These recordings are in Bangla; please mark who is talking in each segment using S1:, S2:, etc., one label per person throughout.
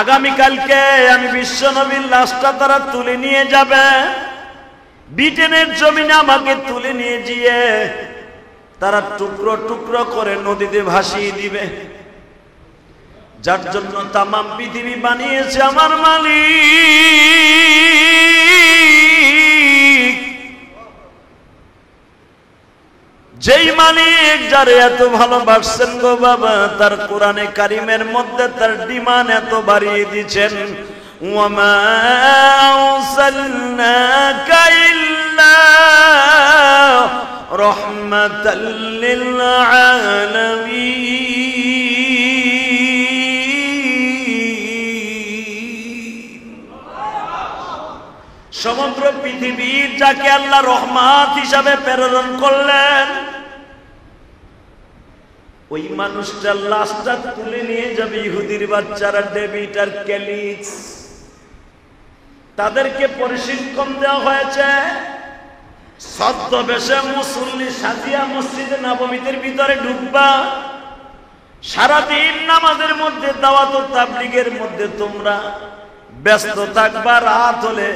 S1: আগামীকালকে আমি বিশ্বনবীর লাশটা তারা তুলে নিয়ে যাবে, ব্রিটেনের জমিনে আমাকে তুলে নিয়ে গিয়ে তারা টুকরো টুকরো করে নদীতে ভাসিয়ে দিবে। যার জন্য তামাম পৃথিবী বানিয়েছে আমার মালিক, যেই মালিক যারে এত ভালোবাসছেন গো বাবা, তার কোরআনে কারিমের মধ্যে তার ডিমান্ড এত বাড়িয়ে দিয়েছেন, ওয়ামা আরসালনাকা ইল্লা রাহমাতাল লিল আলামিন। সমগ্র পৃথিবীর যাকে আল্লাহ রহমত হিসাবে প্রেরণ করলেন, ওই মানুষটার লাশটা তুলে নিয়ে যাবে ইহুদির বাচ্চারা, ডেভিড আর ক্যালিক্স। তাদেরকে প্রশিক্ষণ দেওয়া হয়েছে ছদ্মবেশে মুসল্লি সাজিয়া মসজিদে নববীর ভিতরে ঢুকবা, সারাদিন নামাজের মধ্যে দাওয়াত ও তাবলীগের মধ্যে তোমরা ব্যস্ত থাকবা। রাত হলে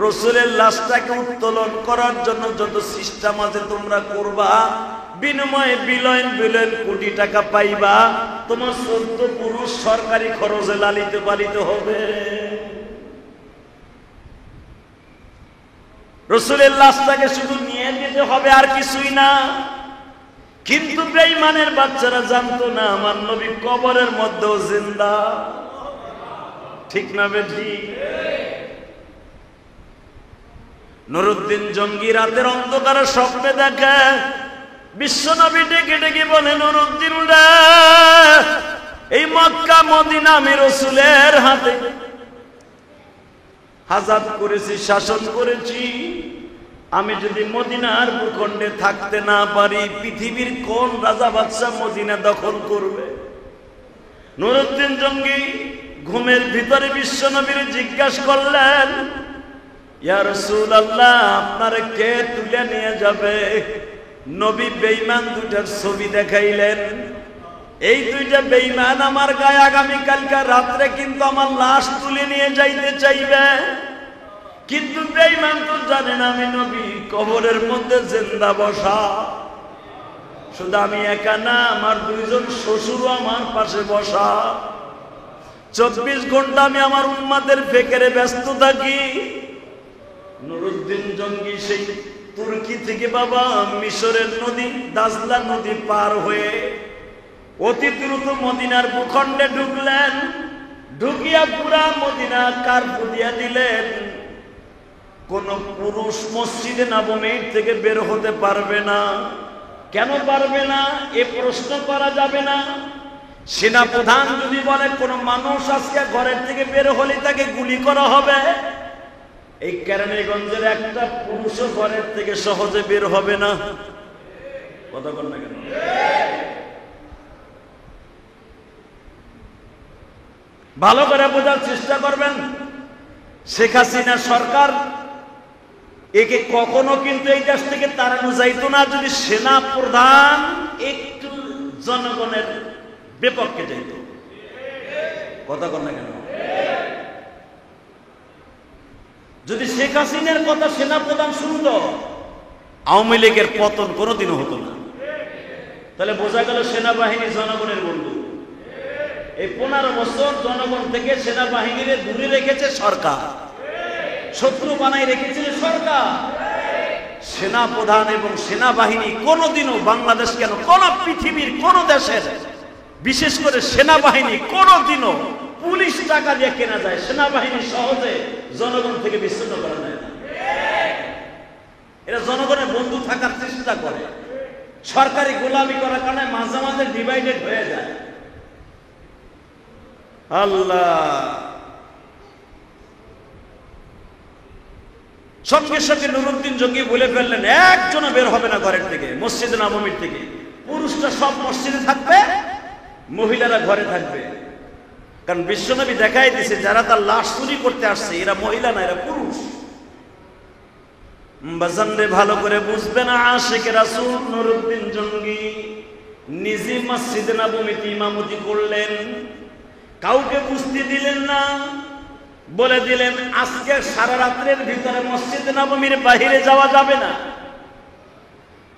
S1: রাসূলের লাশটাকে উত্তোলন করার জন্য যত সিস্টেম আছে তোমরা করবা, বিনিময়ে বিলিয়ন বিলিয়ন কোটি টাকা পাইবা। তোমার 14 পুরুষ সরকারি খরচে লালিত পালিত হবে। রাসূলের লাশটাকে শুধু নিয়ে যেতে হবে, আর কিছুই না। কিন্তু বেঈমানের বাচ্চারা জানতো না আমার নবী কবরের মধ্যেও জিন্দা। ঠিক না বেঠি? নুরুদ্দিন জঙ্গি রাতের অন্ধকারে স্বপ্নে দেখে বিশ্বনবী ডেকে ডেকে বলে, নুরুদ্দিন রে, এই মক্কা মদিনা আমি রাসূলের হাতে আযাদ করেছি, শাসন করেছি। আমি যদি মদিনার ভূখণ্ডে থাকতে না পারি, পৃথিবীর কোন রাজা বাদশা মদিনা দখল করবে? নুরুদ্দিন জঙ্গি ঘুমের ভিতরে বিশ্বনবীর জিজ্ঞাসা করলেন, ইয়া রাসূলুল্লাহ, আপনারে কে তুলে নিয়ে যাবে? নবী বেঈমান দুইটার ছবি দেখাইলেন। এই দুইটা বেঈমান আমার গায়ে আগামীকালকে রাত্রে কিন্তু আমার লাশ তুলে নিয়ে যাইতে চাইবে। কিন্তু বেঈমান তো জানে না আমি নবী কবরের মধ্যে জিন্দা বসা। শুধু আমি একা না, আমার দুইজন শ্বশুরও আমার পাশে বসা। 24 ঘন্টা আমি আমার উম্মতের ফিকিরে ব্যস্ত থাকি। নুরুদ্দিন জঙ্গি সেই তুর্কি থেকে বাবা মিশরের নদী দাজলা নদী পার হয়ে অতি দ্রুত মদিনার ভূখণ্ডে ঢুকলেন। ঢুকিয়া পুরা মদিনা কারফু দিয়া দিলেন। কোন পুরুষ মসজিদে নববীর থেকে বের হতে পারবে না। কেন পারবে না এ প্রশ্ন করা যাবে না। সেনা প্রধান যদি বলে কোন মানুষ আজকে ঘরের থেকে বের হলে তাকে গুলি করা হবে, এই কেরানীগঞ্জের একটা পুরুষও ঘরের থেকে সহজে বের হবে না। কথা বল না কেন? ভালো করে বোঝার চেষ্টা করবেন। শেখ হাসিনা সরকার একে কখনো কিন্তু এই দেশ থেকে তাড়ানো যাইতো না যদি সেনা প্রধান একটু জনগণের বিপক্ষে যাইত। কথা বল না কেন? যদি শেখ হাসিনার কথা সেনা প্রধান শুনতো, আওয়ামী লীগের পতন কোনোদিনও হতো না। তাহলে বোঝা গেল সেনাবাহিনী জনগণের বন্ধু। এই 15 বছর জনগণ থেকে সেনাবাহিনীর দূরে রেখেছে সরকার, শত্রু বানাই রেখেছিল সরকার। সেনা প্রধান এবং সেনাবাহিনী কোনোদিনও বাংলাদেশ কেন কোন পৃথিবীর কোন দেশের, বিশেষ করে সেনাবাহিনী কোনোদিনও পুলিশ টাকা দিয়ে কেনা যায়। সেনাবাহিনী সহজে জনগণ থেকে বিচ্ছিন্ন করা যায় না। এরা জনগণের বন্ধু থাকার চেষ্টা করে। সরকারি গোলামি করার কারণে মাঝে মাঝে ডিভাইডেড হয়ে যায়। আল্লাহ সঙ্গে সঙ্গে নুরুদ্দিন জঙ্গি বলে ফেললেন, একজনও বের হবে না ঘরের থেকে, মসজিদে নববীর থেকে। পুরুষরা সব মসজিদে থাকবে, মহিলারা ঘরে থাকবে। কারণ বিশ্বনবী দেখাই দিয়েছে যারা তার লাশ চুরি করতে আসছে এরা মহিলা না, এরা পুরুষ। বাজানরে ভালো করে বুঝবে না, আশিক রাসূল নুরুদ্দিন জঙ্গি নিজে মসজিদে নববীতে ইমামতি করলেন, কাউকে বুঝতে দিলেন না। বলে দিলেন আজকে সারা রাত্রের ভিতরে মসজিদে নববীর বাইরে যাওয়া যাবে না।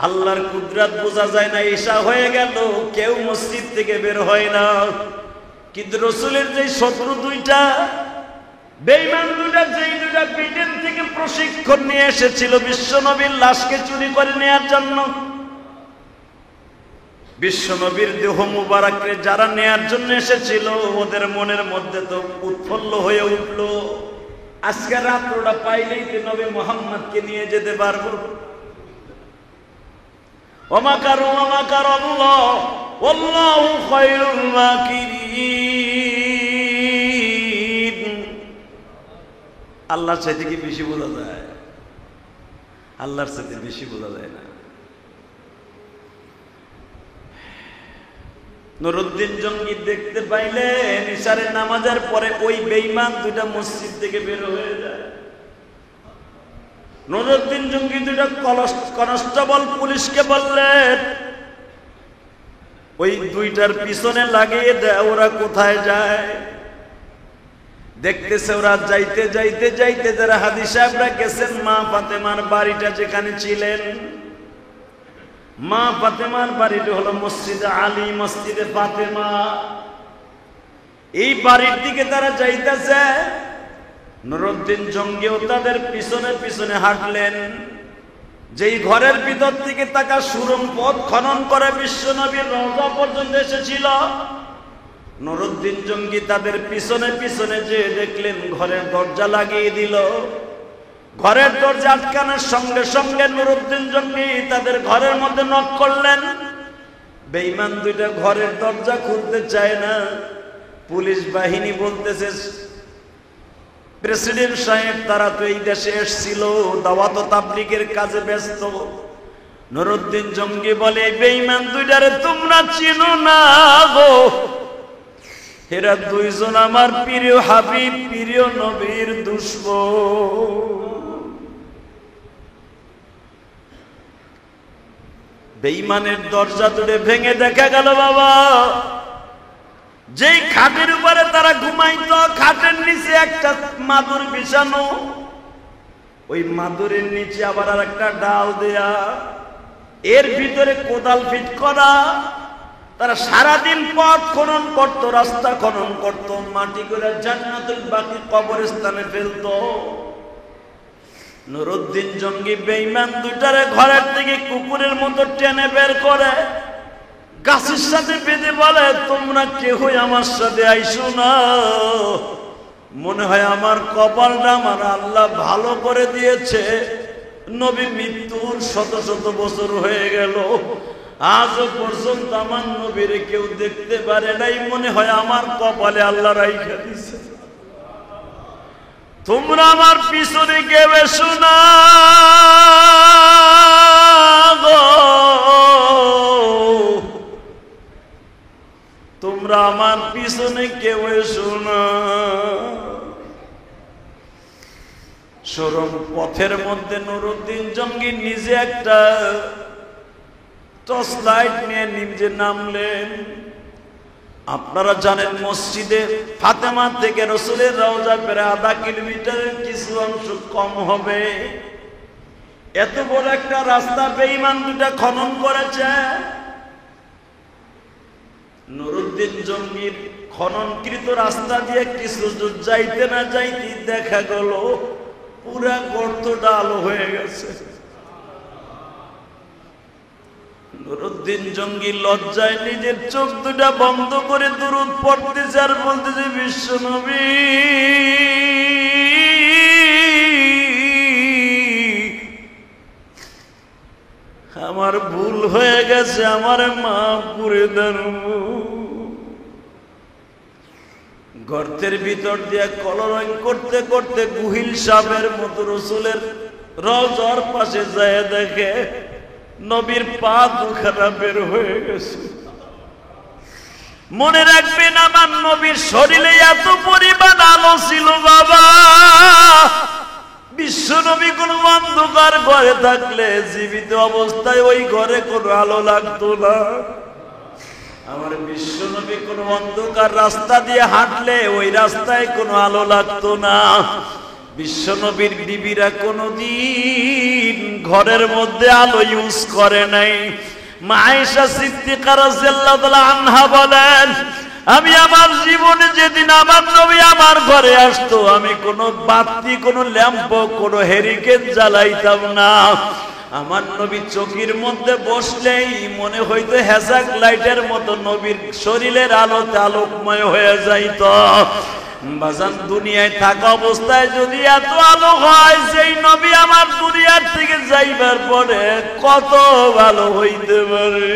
S1: আল্লাহর কুদরত বোঝা যায় না, ঈশা হয়ে গেল, কেউ মসজিদ থেকে বের হয় না। কিন্তু রাসূলের যে শত্রু দুইটা, বেঈমান দুইটা, যেই দুইটা ব্রিটেন থেকে প্রশিক্ষণ নিয়ে এসেছিল বিশ্বনবীর লাশকে চুরি করে নেয়ার জন্য, বিশ্বনবীর দেহ মুবারককে যারা নেয়ার জন্য এসেছিল, ওদের মনের মধ্যে তো উৎফুল্ল হয়ে উঠল, আজকে রাত্রটা পাইলেই তো নবী মুহাম্মদকে নিয়ে যেতে পারবো। ওমাকারু ওমাকারাল্লাহ ওয়াল্লাহু খায়রুল মাকিরিন। আল্লাহর চাইতে কি বেশি বোঝা যায়? আল্লাহর চাইতে বেশি বোঝা যায় না। নুরউদ্দিন জঙ্গি দেখতে পাইলেন ইশারের নামাজের পরে ওই বেঈমান দুইটা মসজিদ থেকে বের হয়ে যায়। নুরউদ্দিন জঙ্গি দুইটা কনস্টেবল পুলিশকে বললেন ওই দুইটার পিছনে লাগিয়ে দেয়, ওরা কোথায় যায়। দেখতেছে ওরা যাইতে যাইতে যাইতে যারা হাদি সাহেবরা গেছেন মা ফাতেমার বাড়িটা যেখানে ছিলেন, মা ফাতেমার বাড়িটা হলো মসজিদে আলী, মসজিদে ফাতেমা। এই বাড়ির দিকে তারা যাইতেছে, নুরউদ্দিন জঙ্গিও তাদের পিছনে পিছনে হাঁটলেন। যেই ঘরের ভিতর থেকে তাকা সুরম পথ খনন করে বিশ্বনবীর রওজা পর্যন্ত এসেছিল, নুরউদ্দিন জঙ্গি তাদের পিছনে পিছনে যে দেখলেন ঘরের দরজা লাগিয়ে দিল। ঘরের দরজা আটকানোর সঙ্গে সঙ্গে নুরউদ্দিন জঙ্গি তাদের ঘরের মধ্যে নক করলেন। বেঈমান দুইটা ঘরের দরজা খুলতে চায় না। পুলিশ বাহিনী বলতেছে প্রেসিডেন্ট সাহেব তারা তো এই দেশে এসেছিল, দাওয়াত ও তাবলীগের কাজে ব্যস্ত। নুরউদ্দিন জঙ্গি বলে বেঈমান দুইটারে তোমরা চিনো না গো, এরা দুইজন আমার প্রিয় হাবিব, প্রিয় নবীর দুশমন। বেঈমানের দরজা তুলে ভেঙে দেখা গেল বাবা, যেই খাটের উপরে তারা ঘুমাইতো, খাটের নিচে একটা মাদুর বিছানো, ওই মাদুরের নিচে আবার আর একটা ডাল দেয়া, এর ভিতরে কোদাল ফিট করা। তারা সারাদিন পথ খনন করত, রাস্তা খনন করত, মাটি করে জান্নাতুল বাকি কবরস্থানে ফেলত। নুরউদ্দিন জঙ্গি বেঈমান দুইটারে ঘরের থেকে কুকুরের মতো টেনে বের করে গাছের সাথে বেঁধে বলে তোমরা কেউই আমার সাথে আইসো না। মনে হয় আমার কপালটা আমার আল্লাহ ভালো করে দিয়েছে, নবী মৃত্যুর শত শত বছর হয়ে গেল, আজও পর্যন্ত আমার নবীরে কেউ দেখতে পারে নাই। মনে হয় আমার কপালে আল্লাহ রাইখা দিয়েছে। তোমরা আমার পিছনে কেউ এসো না গো, তোমরা আমার পিছনে কেউ এসো না। সরম পথের মধ্যে নুরউদ্দিন জঙ্গি নিজে একটা টর্চ লাইট নিয়ে নিজে নামলেন। আপনারা জানেন মসজিদে ফাতেমা থেকে রাসূলের রওজা প্রায় আধা কিলোমিটারের কিছু অংশ কম হবে। এত বড় একটা রাস্তা বেঈমান দুটা খনন করেছে। নুরউদ্দিন জঙ্গির খননকৃত রাস্তা দিয়ে কিছু দূর যাইতে না যাইতে দেখা গেল পুরা গর্তটা আলো হয়ে গেছে। নুরউদ্দিন জঙ্গি লজ্জায় নিজের চোখ দুটা বন্ধ করে দুরূদ পড়তেছে আর বলতেছে বিশ্বনবী আমার ভুল হয়ে গেছে, আমার মাফ করে দেন। গর্তের ভিতর দিয়ে কলরং করতে করতে গুহিল সাপের মতো রাসূলের রওজার পাশে যায় দেখে নবীর পা দুখানা বের হয়ে গেছে। মনে রাখবেন আমার নবীর শরীরে এত পরিমাণ আলো ছিল বাবা, বিশ্ব নবী কোন অন্ধকার ঘরে থাকলে জীবিত অবস্থায় ওই ঘরে কোনো আলো লাগতো না। আমার বিশ্বনবী কোন অন্ধকার রাস্তা দিয়ে হাঁটলে ওই রাস্তায় কোনো আলো লাগতো না। বিশ্বনবীর বিবিরা কোনদিন ঘরের মধ্যে আলো ইউজ করে নাই। মা আয়েশা সিদ্দিকা রাদিয়াল্লাহু তাআলা আনহা বলেন, আমি আমার জীবনে যেদিন আমার নবী আমার ঘরে আসতো, আমি কোনো বাতি, কোনো ল্যাম্প, কোনো হেরিকেন জ্বালাইতাম না। আমার নবী চকির মধ্যে বসলেই মনে হইতো হ্যাজাক লাইটের মতো নবীর শরীরের আলোতে আলোকময় হয়ে যাইত। বাজান, দুনিয়ায় থাকা অবস্থায় যদি এত আলো হয়, সেই নবী আমার দুনিয়ার থেকে যাইবার পরে কত ভালো হইতে পারে।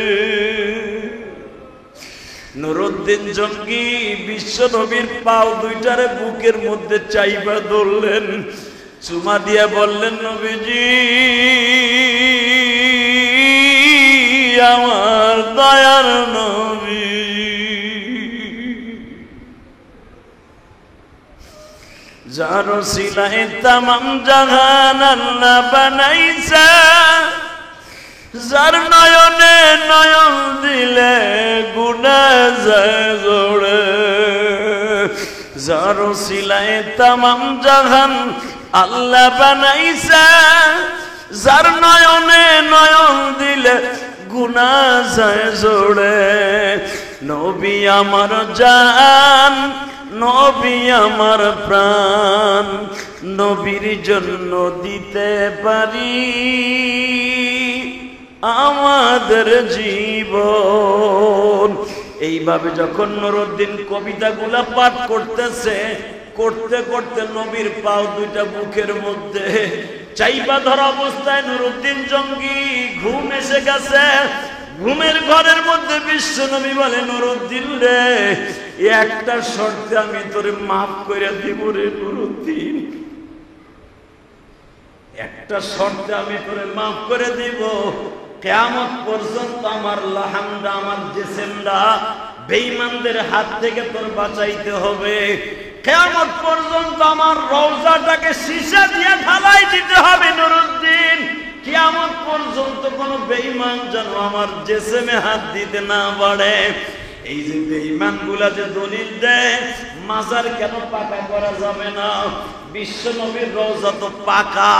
S1: নুরউদ্দিন জঙ্গি বিশ্ব নবীর পাও দুইটারে বুকের মধ্যে চাইবা ধরলেন, চুমা দিয়া বললেন, নবীজি আমার দয়ার নবী। যার সিলায় তামাম জাহান আল্লাহ বানাইছে, যার নয়নে নয়ন দিলে গুনাহ যায় জোড়ে। যার সিলায় তামাম জাহান আল্লাহ বানাইছে, যার নয়নে নয়ন দিলে গুনাহ যায় জোড়ে। নবী আমার জান, নবী আমার প্রাণ, নবীর জন্য দিতে পারি আমাদের জীবন। এইভাবে যখন নুরউদ্দিন কবিতাগুলা পাঠ করতেছে, করতে করতে নবীর পাও দুইটা বুকের মধ্যে চাইবা ধরা অবস্থায় নুরউদ্দিন জঙ্গি ঘুম এসে গেছে। ঘুমের ঘরের মধ্যে বিশ্ব নবী বলে, নুরউদ্দিন রে, একটা শর্তে আমি তোরে মাফ করে দিব রে নুরউদ্দিন, একটা শর্তে আমি তোরে মাফ করে দিব। কিয়ামত পর্যন্ত আমার লাহামটা, আমার জিসিমটা বেঈমানদের হাত থেকে তোর বাঁচাইতে হবে। কিয়ামত পর্যন্ত আমার রওজাটাকে সীসা দিয়ে ঢালাই দিতে হবে নুরউদ্দিন। কিয়ামত পর্যন্ত কোন বেঈমান যেন আমার জিসিমে হাত দিতে না পারে। এই যে বেঈমান গুলা যে দলিল দেয় মাজার কেন পাকা করা যাবে না, বিশ্ব নবীর রওজা তো পাকা।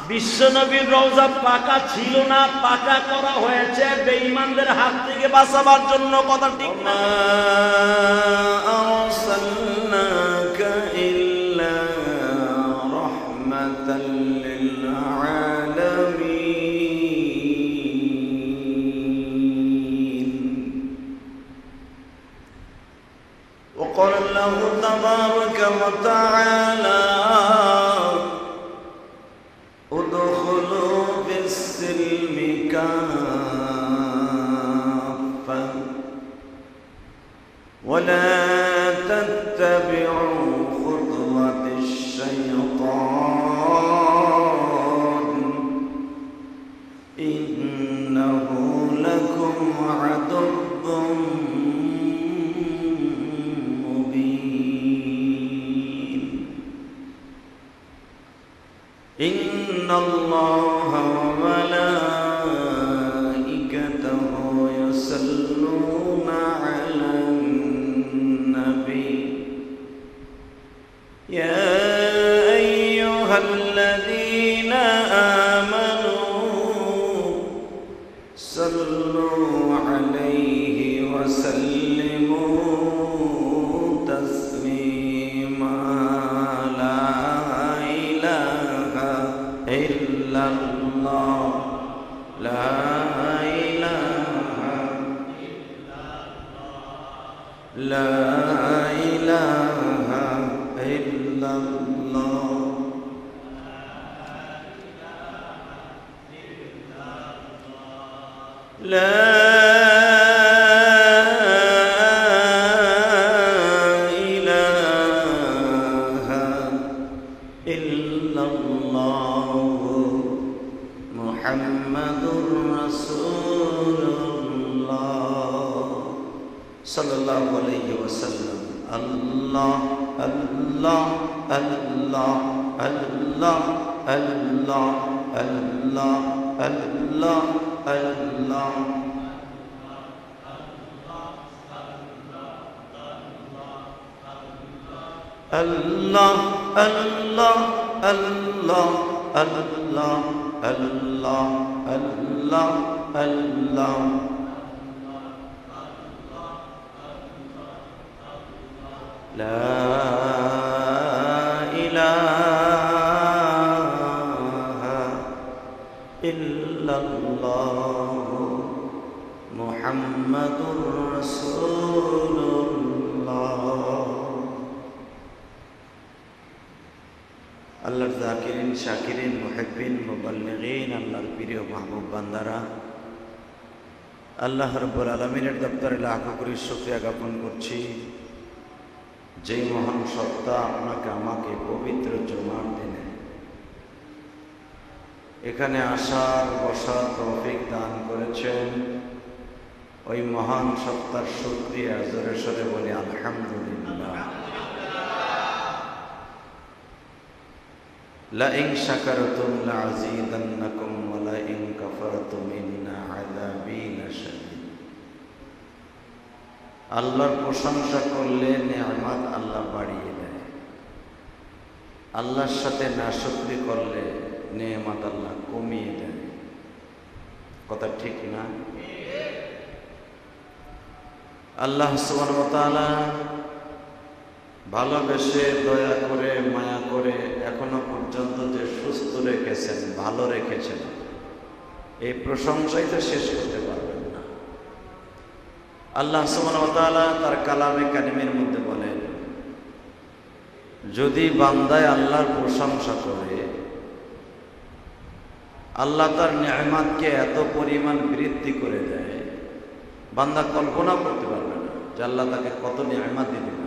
S1: বিশ্ব নবীর রওজা পাকা ছিল না, পাকা করা হয়েছে বেঈমানদের হাত থেকে বাঁচাবার জন্য। কথা ঠিক না? আরসালনাকা ইল্লা রাহমাতাল লিল আলামিন। وقال الله تبارك وتعالى ادخلوا في السلم كافة ولا تتبعوا خطوات الشيطان إنه لكم عدو إن الله وملائكته يصلون على النبي يا أيها الذين آمنوا صلوا عليه وسلموا تسليما لا إله إلا الله لا إله إلا الله لا إله إلا الله لا إله إلا الله محمد رسول الله صلى الله عليه وسلم الله الله الله الله الله الله الله الله আল্লাহ আল্লাহ আল্লাহ আল্লাহ আল্লাহ আল্লাহ আল্লাহ লা ইলাহা ইল্লাল্লাহ মুহাম্মাদুর রাসূলুল্লাহ। আল্লাহর যাকিরিন, শাকিরিন, মুহিব্বিন, মুবাল্লিগিন, আল্লাহর প্রিয় মাহবুব বান্দারা, আল্লাহ রাব্বুল আলামিনের দরবারে লাখ কোটি শুকরিয়া জ্ঞাপন করছি, যেই মহান সত্তা আপনাকে আমাকে পবিত্র জুমার দিনে এখানে আসার বসার তৌফিক দান করেছেন। ওই মহান সত্তার শুকরিয়া জোরে সোরে বলি আলহামদুলিল্লাহ। লাইন শাকারতুম লাযীদান্নাকুম ওয়া লাইন কাফারতুম ইন্না আযাবী লাশাদীদ। আল্লাহর প্রশংসা করলে নেয়ামত আল্লাহ বাড়িয়ে দেয়, আল্লাহর সাথে নাশুকরি করলে নেয়ামত আল্লাহ কমিয়ে দেয়। কথা ঠিক না? আল্লাহ সুবহানাহু ওয়া তাআলা ভালোবেসে দয়া করে মায়া করে এখনো পর্যন্ত যে সুস্থ রেখেছেন, ভালো রেখেছেন, এই প্রশংসাই তো শেষ করতে পারবেন না। আল্লাহ সুবহানাহু ওয়া তাআলা তার কালামে কারিমের মধ্যে বলেন, যদি বান্দায় আল্লাহর প্রশংসা করে, আল্লাহ তার নিয়ামতকে এত পরিমাণ বৃদ্ধি করে দেয়, বান্দা কল্পনা করতে পারবে না যে আল্লাহ তাকে কত নিয়ামত দিতে পারে।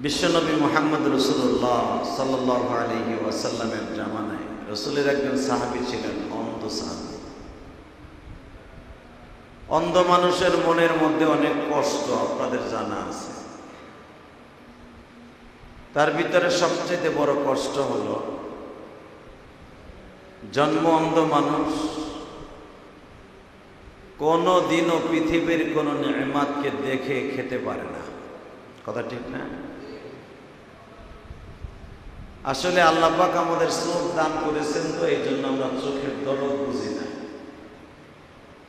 S1: বিশ্বনবী মুহাম্মদ রাসূলুল্লাহ সাল্লাল্লাহু আলাইহি ওয়াসাল্লামের জামানায় রাসূলের একজন সাহাবী ছিলেন, অন্ধ সাহাবী। অন্ধ মানুষের মনের মধ্যে অনেক কষ্ট আপনাদের জানা আছে। তার ভিতরে সবচেয়ে বড় কষ্ট হলো জন্ম অন্ধ মানুষ কোনো দিনও পৃথিবীর কোনো নিয়ামতকে দেখে খেতে পারে না। কথা ঠিক না? আসলে আল্লাহ পাক আমাদের চোখ দান করেছেন, তো এই জন্য আমরা চোখের দরদ বুঝি না।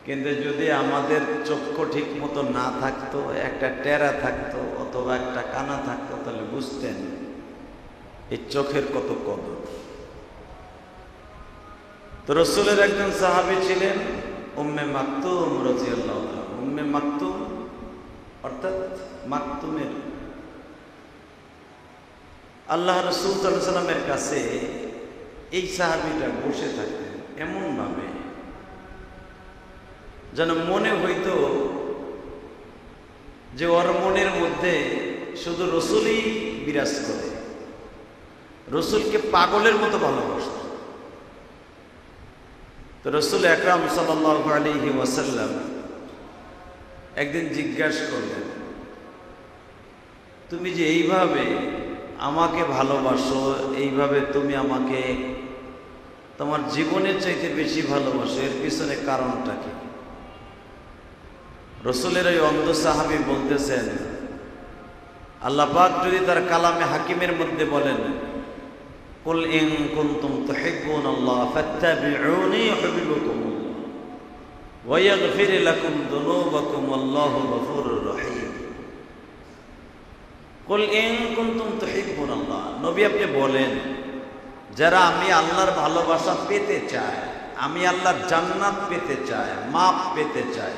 S1: কিন্তু যদি আমাদের চক্ষু ঠিক মতো না থাকতো, একটা টেরা থাকতো অথবা একটা কানা থাকতো, তাহলে বুঝতেন এই চোখের কত কদর। তো রাসূলের একজন সাহাবী ছিলেন উম্মে মাকতুম রাদিয়াল্লাহু তাআলা। উম্মে মাকতুম অর্থাৎ মাকতুমের আল্লাহ রাসূল সাল্লাল্লাহু আলাইহি ওয়াসাল্লামের কাছে এই সাহাবীটা বসে থাকতেন এমন ভাবে যেন মনে হইতো যে ওর মনের মধ্যে শুধু রাসূলই বিরাজ করে, রাসূলকে পাগলের মতো ভালোবাসত। তো রাসূল আকরাম সাল্লাল্লাহু আলাইহি ওয়াসাল্লাম একদিন জিজ্ঞাসা করলেন, তুমি যে এইভাবে আমাকে ভালোবাসো, এইভাবে তুমি আমাকে তোমার জীবনের চাইতে বেশি ভালোবাসো, এর পিছনে কারণটা কি? রাসূলের ওই অন্ধ সাহাবী বলতেছেন, আল্লাহ পাক যদি তার কালামে হাকিমের মধ্যে বলেন, কুল ইন কুনতুম তুহিব্বুনাল্লাহ ফাত্তাবিউনি ইউহিব্বুকুমুল্লাহ ওয়া ইয়াগফির লাকুম যুনুবাকুম আল্লাহু গফুরুর রহিম। কুল ইন কুনতুম তুহিব্বুনাল্লাহ, নবী আপনি বলেন, যারা আমি আল্লাহর ভালোবাসা পেতে চায়, আমি আল্লাহর জান্নাত পেতে চায়, মাপ পেতে চায়,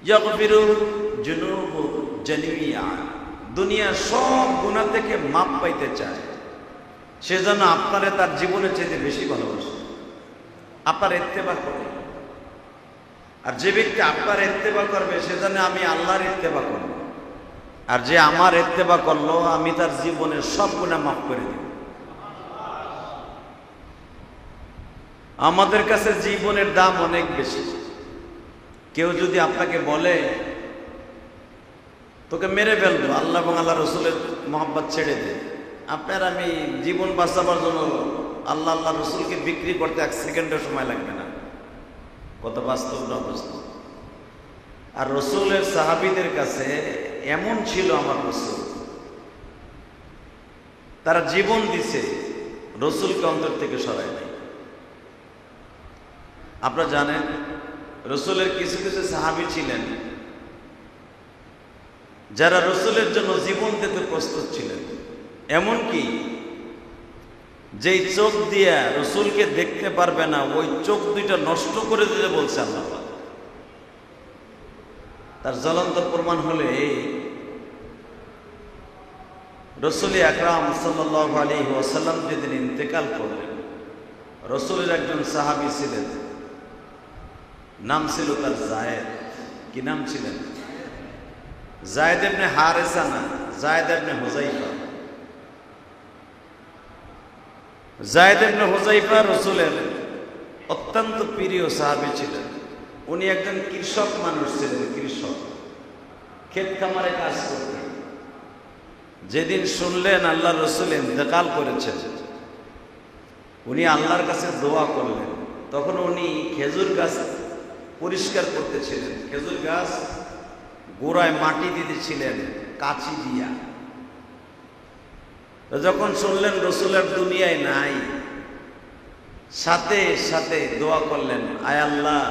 S1: ইয়াগফিরু যুনুব জামিআ, দুনিয়ার সব গুনাহ থেকে মাপ পাইতে চায়, সেজন্য আপনারে তার জীবনের চাইতে বেশি ভালোবাসে, আপনার ইত্তেবা করে। আর যে ব্যক্তি আপনার ইত্তেবা করবে, সেজন্য আমি আল্লাহর ইত্তেবা করব। আর যে আমার ইত্তেবা করলো, আমি তার জীবনের সব গুনাহ মাফ করে দেব। আমাদের কাছে জীবনের দাম অনেক বেশি। কেউ যদি আপনাকে বলে তোকে মেরে ফেলবো, আল্লাহ এবং আল্লাহ রসুলের মহব্বত ছেড়ে দে, আপনার আমি জীবন বাঁচাবার জন্য আল্লাহ আল্লাহ রসুলকে বিক্রি করতে 1 সেকেন্ডের সময় লাগবে না। কত বাস্তব না বাস্তব? আর রসুলের সাহাবীদের কাছে এমন ছিল আমার রসুল, তারা জীবন দিছে, রসুলকে অন্তর থেকে সরায় নাই। আপনারা জানেন রসুলের কিছু কিছু সাহাবী ছিলেন যারা রসুলের জন্য জীবন দিতে প্রস্তুত ছিলেন। এমনকি যেই চোখ দিয়া রসুলকে দেখতে পারবে না ওই চোখ দুইটা নষ্ট করে দিতে বলছে আল্লাহ। তার জ্বলন্ত প্রমাণ হলে রসুল আকরাম সাল্লাল্লাহু আলাইহি ওয়াসাল্লাম যেদিন ইন্তেকাল করলেন, রসুলের একজন সাহাবী ছিলেন, নাম ছিল তার জায়েদ। কি নাম ছিলেন? জায়েদ ইবনে হারেসা না, জায়েদ ইবনে হুযাইফা। জায়েদ ইবনে হুযাইফা রসুলের অত্যন্ত প্রিয় সাহাবী ছিলেন। উনি একজন কৃষক মানুষ ছিলেন, কৃষক, ক্ষেত খামারে কাজ করতেন। যেদিন শুনলেন আল্লাহ রসুল ইন্তেকাল করেছেন, উনি আল্লাহর কাছে দোয়া করলেন। তখন উনি খেজুর গাছ পরিষ্কার করতেছিলেন, খেজুর গাছ গোড়ায় মাটি দিতেছিলেন কাঁচি দিয়া। যখন শুনলেন রসুলের দুনিয়ায় নাই, সাথে সাথে দোয়া করলেন, আয় আল্লাহ,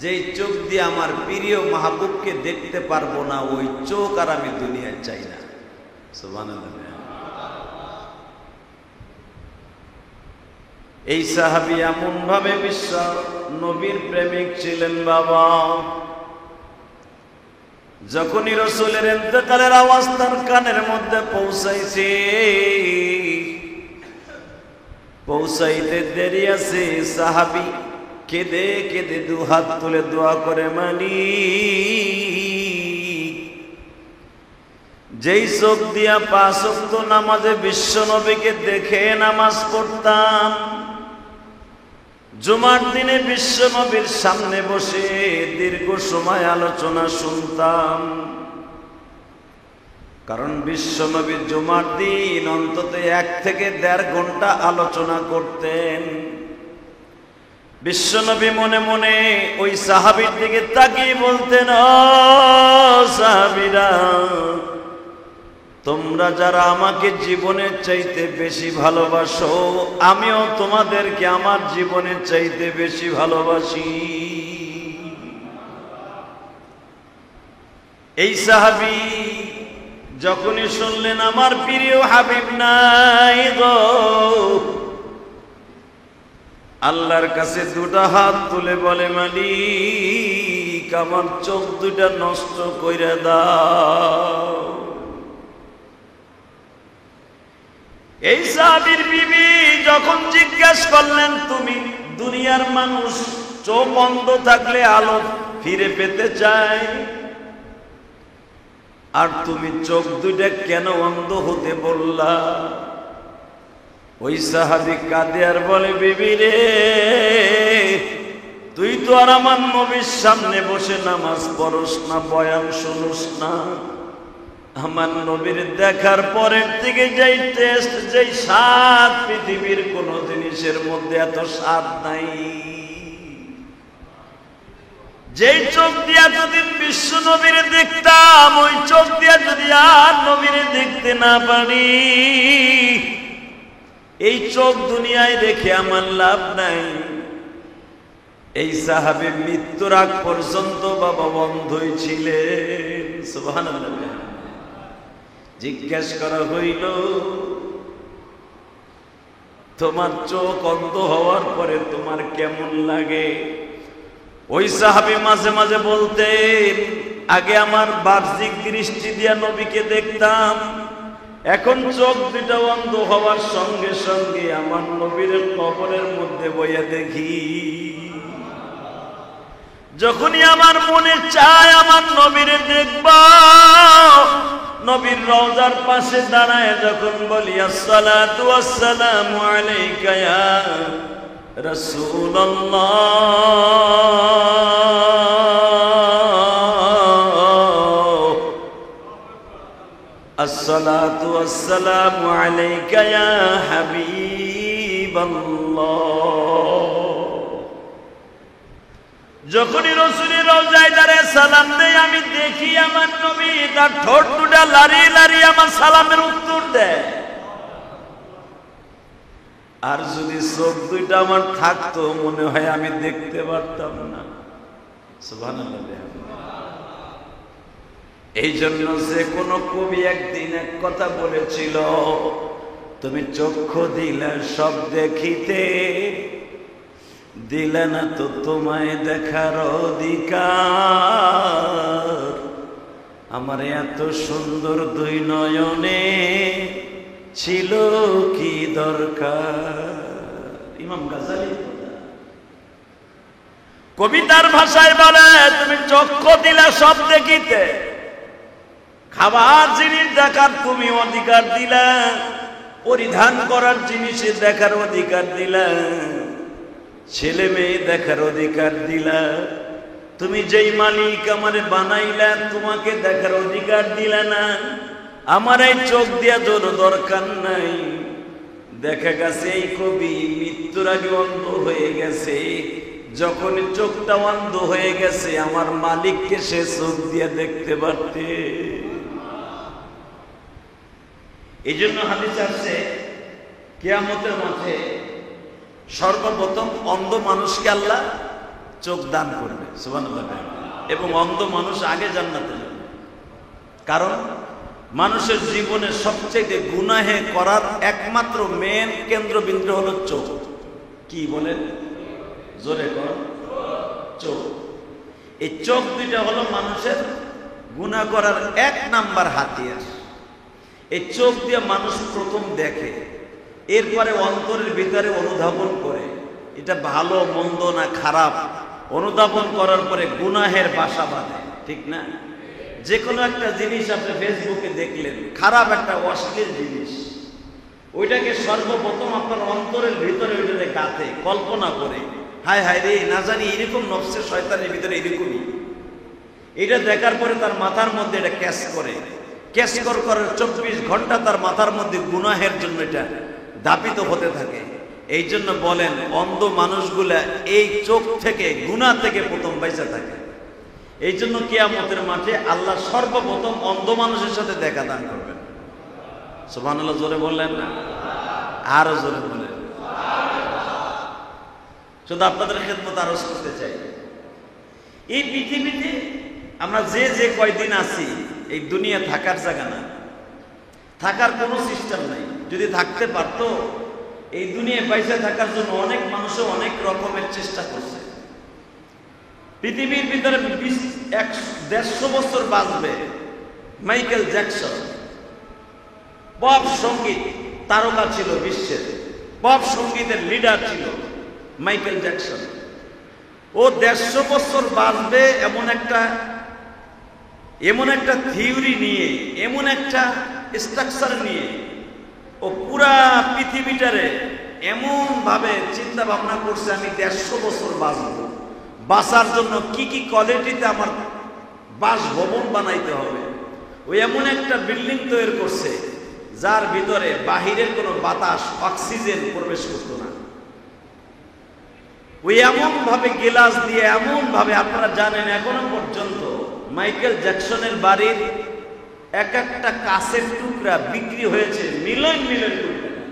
S1: যেই চোখ দিয়ে আমার প্রিয় মাহবুবকে দেখতে পারবো না ওই চোখ আর আমি দুনিয়ায় চাই না। সুবহানাল্লাহ। এই সাহাবী এমন ভাবে বিশ্ব নবীর প্রেমিক ছিলেন বাবা, যখনই রসুলের ইন্তেকালের আওয়াজ তার কানের মধ্যে পৌঁছাইতে দেরি আছে, সাহাবী কেঁদে কেঁদে দুহাত তুলে দোয়া করে, মালিক, যেই চোখ দিয়া 5 ওয়াক্ত নামাজে বিশ্ব নবীকে দেখে নামাজ পড়তাম, জুমার দিনে বিশ্ব নবীর সামনে বসে দীর্ঘ সময় আলোচনা শুনতাম, কারণ বিশ্ব নবী জুমার দিন অন্তত 1 থেকে 1.5 ঘন্টা আলোচনা করতেন। বিশ্বনবী মনে মনে ওই সাহাবীর দিকে তাকিয়ে বলতেন, ও সাহাবীরা, তোমরা যারা আমাকে জীবনের চাইতে বেশি ভালোবাসো, আমিও তোমাদেরকে আমার জীবনের চাইতে বেশি ভালোবাসি। এই সাহাবী যখনই শুনলেন আমার প্রিয় হাবিব নাই গো, আল্লাহর কাছে 2টা হাত তুলে বলে, মালিক, আমার চোখ 2টা নষ্ট কইরা দাও। এই সাহাবীর বিবি যখন জিজ্ঞাসা করলেন, তুমি দুনিয়ার মানুষ চোখ অন্ধ থাকলে আলো ফিরে পেতে চায়, আর তুমি চোখ 2টা কেন অন্ধ হতে বললা? ওই সাহাবী কাঁদে আর বলে, বিবি রে, তুই তো আর আমার নবীর সামনে বসে নামাজ পড়স না, বয়ান শুনস না। আমার নবীর দেখার পরের থেকে যেই টেস্ট, যেই স্বাদ, পৃথিবীর কোন জিনিসের মধ্যে এত স্বাদ নাই। যেই চোখ দিয়া যদি বিশ্ব নবীর দেখতাম, ওই চোখ দিয়া যদি আর নবীর দেখতে না পারি, এই চোখ দুনিয়ায় রেখে আমার লাভ নাই। এই সাহাবী মৃত্যুর আগ পর্যন্ত বাবা বন্ধই ছিলেন। সুবহানাল্লাহ। জিজ্ঞেস করা হইল, তোমার চোখ অন্ধ হওয়ার পরে তোমার কেমন লাগে? ওই সাহাবী মাঝে মাঝে বলতেন, আগে আমার বাহ্যিক দৃষ্টি দিয়া নবীকে দেখতাম, এখন চোখ 2টা অন্ধ হওয়ার সঙ্গে সঙ্গে আমার নবীর কবরের মধ্যে বইয়া দেখি। যখনই আমার মনে চায় আমার নবীর দেখব, নবীর রওজার পাশে দাঁড়ায় যখন বলি, আসসালাতু ওয়াসসালামু আলাইকা ইয়া রাসূলুল্লাহ, আসসালাতু ওয়াসসালামু আলাইকা ইয়া হাবিবাল্লাহ। যখনই রাসূলের রওজায় দাঁড়িয়ে সালাম দেয় আমি দেখি আমার নবী তার ঠোঁট দুটা লাড়িয়ে লাড়িয়ে আমার সালামের উত্তর দেয়। আর যদি চোখ দুইটা আমার থাকতো মনে হয় আমি দেখতে পারতাম না। সুবহানাল্লাহ। এই জন্য যে কোনো কবি একদিন এক কথা বলেছিল, তুমি চক্ষু দিলে সব দেখিতে, দিলে না তো তোমায় দেখার অধিকার, আমার এত সুন্দর দুই নয়নে ছিল কি দরকার। ইমাম গাজালি কবিতার ভাষায় বলে, তুমি চক্ষু দিলে সব দেখিতে, খাবার জিনিস দেখার তুমি অধিকার দিলা, পরিধান করার জিনিস দেখার অধিকার দিলা, ছেলে মেয়ে দেখার অধিকার দিলা, তুমি যেই মালিক আমারে বানাইলা তোমাকে দেখার অধিকার দিলা না। আমার এই চোখ দিয়া জোর দরকার নাই। দেখা গেছে এই কবি মৃত্যুর আগে অন্ধ হয়ে গেছে, যখন চোখটা অন্ধ হয়ে গেছে আমার মালিককে সে চোখ দিয়ে দেখতে পারতে। এই জন্য হাদিসে আছে কিয়ামতের মাঠে সর্বপ্রথম অন্ধ মানুষকে আল্লাহ চোখ দান করবে, সুবহানাল্লাহ, এবং অন্ধ মানুষ আগে জান্নাতে যাবে। কারণ মানুষের জীবনে সবচেয়ে গুনাহে করার একমাত্র মেন কেন্দ্রবিন্দু হলো চোখ। কি বলেন? জোরে কর, চোখ। এই চোখ দুইটা হলো মানুষের গুনাহ করার এক নাম্বার হাতিয়ার। এই চোখ দিয়ে মানুষ প্রথম দেখে, এরপরে অন্তরের ভিতরে অনুধাবন করে এটা ভালো মন্দ না খারাপ, অনুধাবন করার পরে গুনাহের বাসা বাঁধে। ঠিক না? যে কোনো একটা জিনিস আপনি ফেসবুকে দেখলেন, খারাপ একটা অশ্লীল জিনিস, ওইটাকে সর্বপ্রথম আপনার অন্তরের ভিতরে ওইটাকে গাঁথে, কল্পনা করে, হায় হায় রে না জানি এরকম নফসে শয়তানের ভিতরে এরকমই। এটা দেখার পরে তার মাথার মধ্যে এটা ক্যাশ করে, ক্যাশ করার 24 ঘন্টা তার মাথার মধ্যে গুনাহের জন্য এটা দাপিত হতে থাকে। এই জন্য বলেন অন্ধ মানুষগুলা এই চোখ থেকে, গুনাহ থেকে প্রথম বাইচা থাকে। এই জন্য কিয়ামতের মাঠে আল্লাহ সর্বপ্রথম অন্ধ মানুষের সাথে দেখা দান করবেন। সুবহানাল্লাহ জোরে বললেন না? আরো জোরে বলেন। শুধু আপনাদের খেদমত আরজ করতে চাই, এই পৃথিবীতে আমরা যে কয়দিন আছি, এই দুনিয়া থাকার জায়গা না, থাকার কোনো সিস্টেম নাই। যদি থাকতে পারতো, এই দুনিয়ায় পয়সা থাকার জন্য অনেক মানুষও অনেক রকমের চেষ্টা করছে। পৃথিবীর ভিতরে 150 বছর বাঁচবে মাইকেল জ্যাকসন, পপ সঙ্গীত তারকা ছিল বিশ্বের, পপ সঙ্গীতের লিডার ছিল মাইকেল জ্যাকসন। ও 150 বছর বাঁচবে এমন একটা থিওরি নিয়ে, এমন একটা স্ট্রাকচার নিয়ে ও পুরা পৃথিবীটারে এমন ভাবে চিন্তা ভাবনা করছে, আমি 150 বছর বাঁচবো, বাঁচার জন্য কি কি কোয়ালিটিতে আমার বাসভবন বানাইতে হবে। ওই এমন একটা বিল্ডিং তৈরি করছে যার ভিতরে বাহিরের কোনো বাতাস, অক্সিজেন প্রবেশ করতো না। ওই এমন ভাবে গ্লাস দিয়ে, এমন ভাবে, আপনারা জানেন এখনো পর্যন্ত মাইকেল জ্যাকসনের বাড়ির এক একটা কাঁচের টুকরা বিক্রি হয়েছে মিলিয়ন মিলিয়ন কোটি টাকা।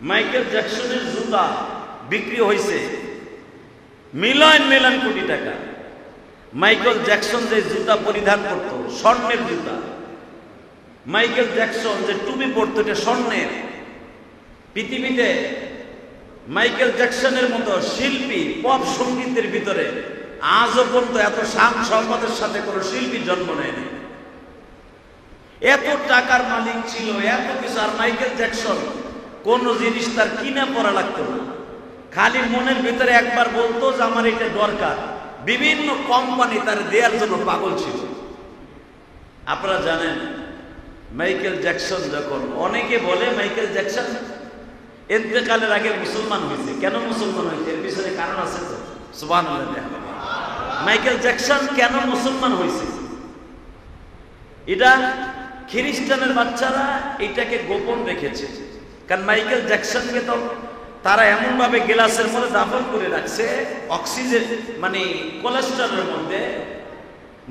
S1: মাইকেল জ্যাকসনের জুতা বিক্রি হয়েছে মিলিয়ন মিলিয়ন কোটি টাকা। মাইকেল জ্যাকসন যে জুতা পরিধান করত, স্বর্ণের জুতা, মাইকেল জ্যাকসন যে টুপি পরত, এটা স্বর্ণের। পৃথিবীতে মাইকেল জ্যাকসনের মতো শিল্পী পপ সঙ্গীতের ভিতরে আজও পর্যন্ত এত শান সম্মানের সাথে কোনো শিল্পী জন্ম নেয়নি। এত টাকার মালিক ছিল, এত কিছু। আর মাইকেল জ্যাকসন কোন জিনিস তার কিনা পড়া লাগতো না, খালি মনের ভিতরে একবার বলতো যে আমার এটা দরকার। বিভিন্ন কোম্পানি তার দেওয়ার জন্য পাগল ছিল। আপনারা জানেন মাইকেল জ্যাকসন যখন, অনেকে বলে মাইকেল জ্যাকসন ইন্তেকালের আগে মুসলমান হয়েছে। কেন মুসলমান হয়েছে? এর পিছনে কারণ আছে তো। সুবহানাল্লাহ। মাইকেল জ্যাকসন কেন মুসলমান হয়েছে? এটা খ্রিস্টানের বাচ্চারা এটাকে গোপন রেখেছে, কারণ মাইকেল জ্যাকসনকে তো তারা এমন ভাবে গ্লাসের মধ্যে দাফন করে রাখছে অক্সিজেন মানে কোলেস্ট্রলের মধ্যে।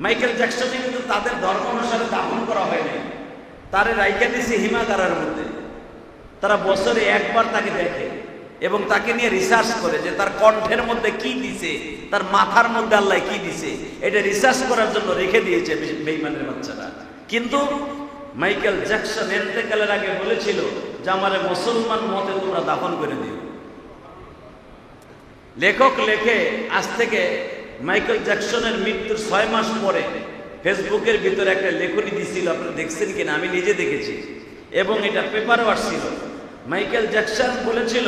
S1: মাইকেল জ্যাকসনকে কিন্তু তাদের ধর্ম অনুসারে দাফন করা হয়নি, তারে রাইখা দিয়েছে হিমাগারের মধ্যে। তারা বছরে একবার তাকে দেখে এবং তাকে নিয়ে রিসার্চ করে যে তার কণ্ঠের মধ্যে কি দিছে, তার মাথার মধ্যে আল্লাহ কি দিছে, এটা রিসার্চ করার জন্য রেখে দিয়েছে বেঈমানের বাচ্চারা। কিন্তু মাইকেল জ্যাকসন ইন্তেকালের আগে বলেছিল যে আমারে মুসলমান মতে তোমরা দাফন করে দিও। লেখক লেখে আজ থেকে মাইকেল জ্যাকসনের মৃত্যুর 6 মাস পরে ফেসবুকের ভিতরে একটা লেখনী দিছিল, আপনারা দেখছেন কিনা, আমি নিজে দেখেছি এবং এটা পেপারও আসছিল। মাইকেল জ্যাকসন বলেছিল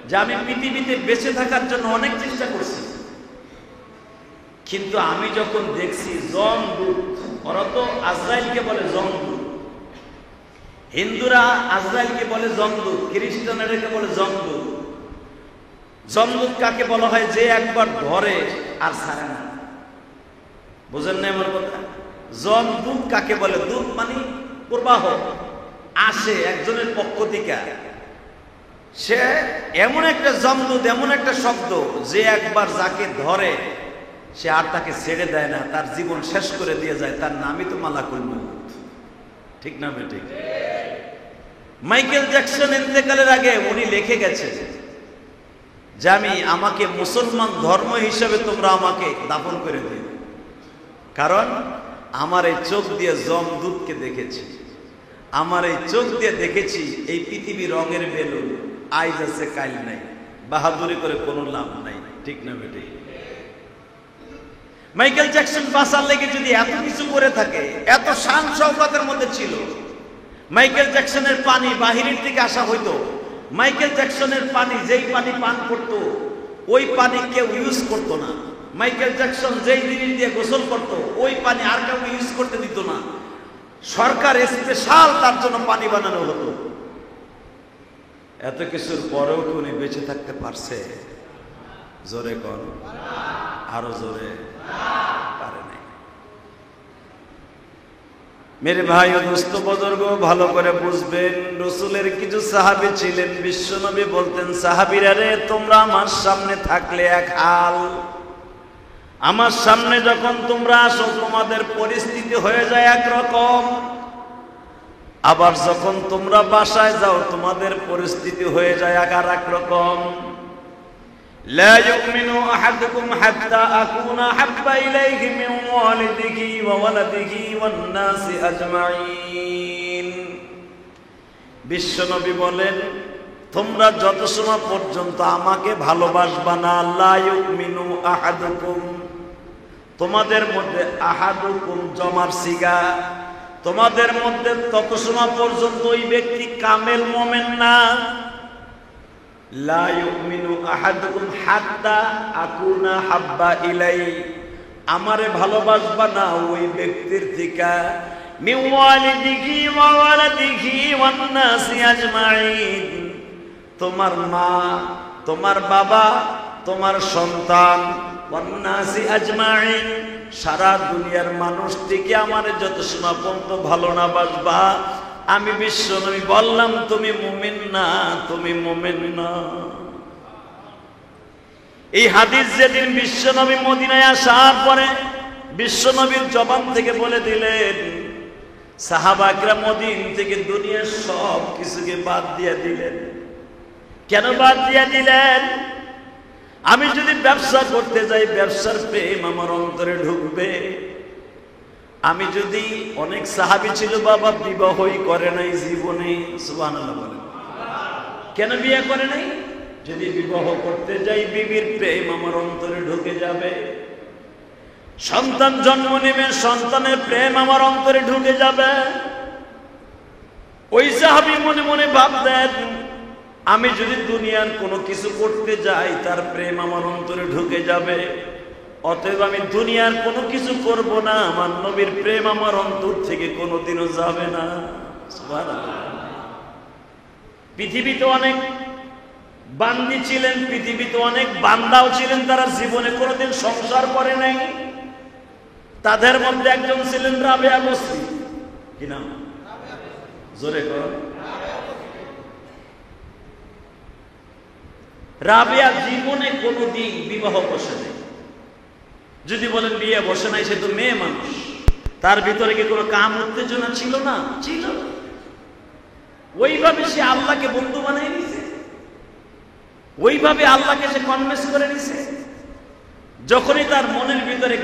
S1: যে আমি পৃথিবীতে বেঁচে থাকার জন্য অনেক চেষ্টা করছি, কিন্তু আমি যখন দেখছি যমদূত, ওরা তো আজরাইলকে বলে যমদূত, হিন্দুরা আজরাইলকে বলে যমদূত, খ্রিস্টানেরকে বলে যমদূত। যমদূত কাকে বলা হয়? যে একবার ধরে আর ছাড়ে না। বুঝেন না আমার কথা? যমদূত কাকে বলে? দূত মানে প্রবাহ, আসে একজনের পক্ষ থেকে। সে এমন একটা যমদূত, এমন একটা শব্দ যে একবার যাকে ধরে সে আর তাকে ছেড়ে দেয় না, তার জীবন শেষ করে দিয়ে যায়। তার নামই তো মালাকুল মউত। ঠিক না বেঠিক? মাইকেল জ্যাকসন ইন্তেকালের আগে উনি লিখে গেছে যে আমাকে মুসলমান ধর্ম হিসেবে তোমরা আমাকে দাফন করে দিও, কারণ আমার এই চোখ দিয়ে যমদূতকে দেখেছি, আমার এই চোখ দিয়ে দেখেছি এই পৃথিবী রঙের বেলুন, আইজ আছে কাল নাই, বাহাদুরি করে কোনো লাভ নাই। ঠিক না বেটি? মাইকেল জ্যাকসন বাঁচার লেগে যদি এত কিছু করে থাকে, এত শান শওকতের মধ্যে ছিল, মাইকেল জ্যাকসনের পানি বাহিরের থেকে আসা হইতো, মাইকেল জ্যাকসনের পানি যেই পানি পান করত ওই পানি কেউ ইউজ করত না, মাইকেল জ্যাকসন যেই জিনিস দিয়ে গোসল করত ওই পানি আর কেউ ইউজ করতে দিত না, সরকার স্পেশাল তার জন্য পানি বানানো হতো। এত কিছুর পরেও কি উনি বেঁচে থাকতে পারছে? জোরে কর, আরো জোরে। পারে নাই। মেরে ভাই ও দোস্ত বুজুর্গ, ভালো করে বুঝবেন, রাসূলের কিছু সাহাবী ছিলেন, বিশ্বনবী বলতেন সাহাবীরা রে তোমরা আমার সামনে থাকলে এক হাল, আমার সামনে যখন তোমরা আসো তোমাদের পরিস্থিতি হয়ে যায় একরকম, আবার যখন তোমরা বাসায় যাও তোমাদের পরিস্থিতি হয়ে যায় আর এক রকম। لا يؤمن أحدكم حتى أكون أحب إليه من والده وولده والناس أجمعين। বিশ্বনবী বলেন তোমরা যত সময় পর্যন্ত আমাকে ভালোবাসবা না, লা ইউমিনু আহাদুকুম, তোমাদের মধ্যে আহাদুকুম জমার সিগা, তোমাদের মধ্যে তত সময় পর্যন্ত ওই ব্যক্তি কামেল মুমিন না। লা ইউমিনু আহাদুকুম হাত্তা আকুনা হাব্বা ইলাই, আমারে ভালোবাসবা না ওই ব্যক্তির থেকে মিন ওয়ালিদিহি ওয়া ওয়ালাদিহি ওয়ান নাসি আজমাইন, তোমার মা, তোমার বাবা, তোমার সন্তান, ওয়ান নাসি আজমাইন, সারা দুনিয়ার মানুষ থেকে আমারে যত সময় পর্যন্ত ভালো না বাসবা, আমি বিশ্বনবী বললাম তুমি মুমিন না, তুমি মুমিন না। এই হাদিস যেদিন বিশ্বনবী মদিনায় আসার পরে বিশ্বনবীর জবান থেকে বলে দিলেন, সাহাবাকরা মদিনা থেকে দুনিয়ার সব কিছুকে বাদ দিয়ে দিলেন। কেন বাদ দিয়ে দিলেন? আমি যদি ব্যবসা করতে যাই ব্যবসার প্রেম আমার অন্তরে ঢুকবে। আমি যদি, অনেক সাহাবী ছিল বাবা বিবাহই করে নাই জীবনে, সুবহানাল্লাহ বলেন। কেন বিয়ে করে নাই? যদি বিবাহ করতে যাই বিবির প্রেম আমার অন্তরে ঢুকে যাবে, সন্তান জন্ম নেবে সন্তানের প্রেম আমার অন্তরে ঢুকে যাবে। ওই সাহাবী মনে মনে ভাবতেন আমি যদি দুনিয়ার কোনো কিছু করতে যাই তার প্রেম আমার অন্তরে ঢুকে যাবে, অতএব আমি দুনিয়ার কোনো কিছু করব না, আমার নবীর প্রেম আমার অন্তর থেকে কোনোদিনও যাবে না। সুবহানাল্লাহ। পৃথিবীতে অনেক বান্দি ছিলেন, পৃথিবীতে অনেক বান্দাও ছিলেন, তারা জীবনে কোনোদিন সংসার করে নাই। তাদের মধ্যে একজন ছিলেন রাবেয়া বসরি। কি নাম? জোরে কর। রাবেয়া জীবনে কোনোদিন বিবাহ বসে নাই। যদি বলেন বিয়ে বসে নাই, সে তো মেয়ে মানুষ, তার ভিতরে কি কোনো কাম উত্তেজনা ছিল না? ছিল। ওইভাবে সে আল্লাহকে বন্ধু বানিয়ে নিছে, ওইভাবে আল্লাহকে সে কনভিন্স করে নিছে। যখনই তার মনের ভিতরে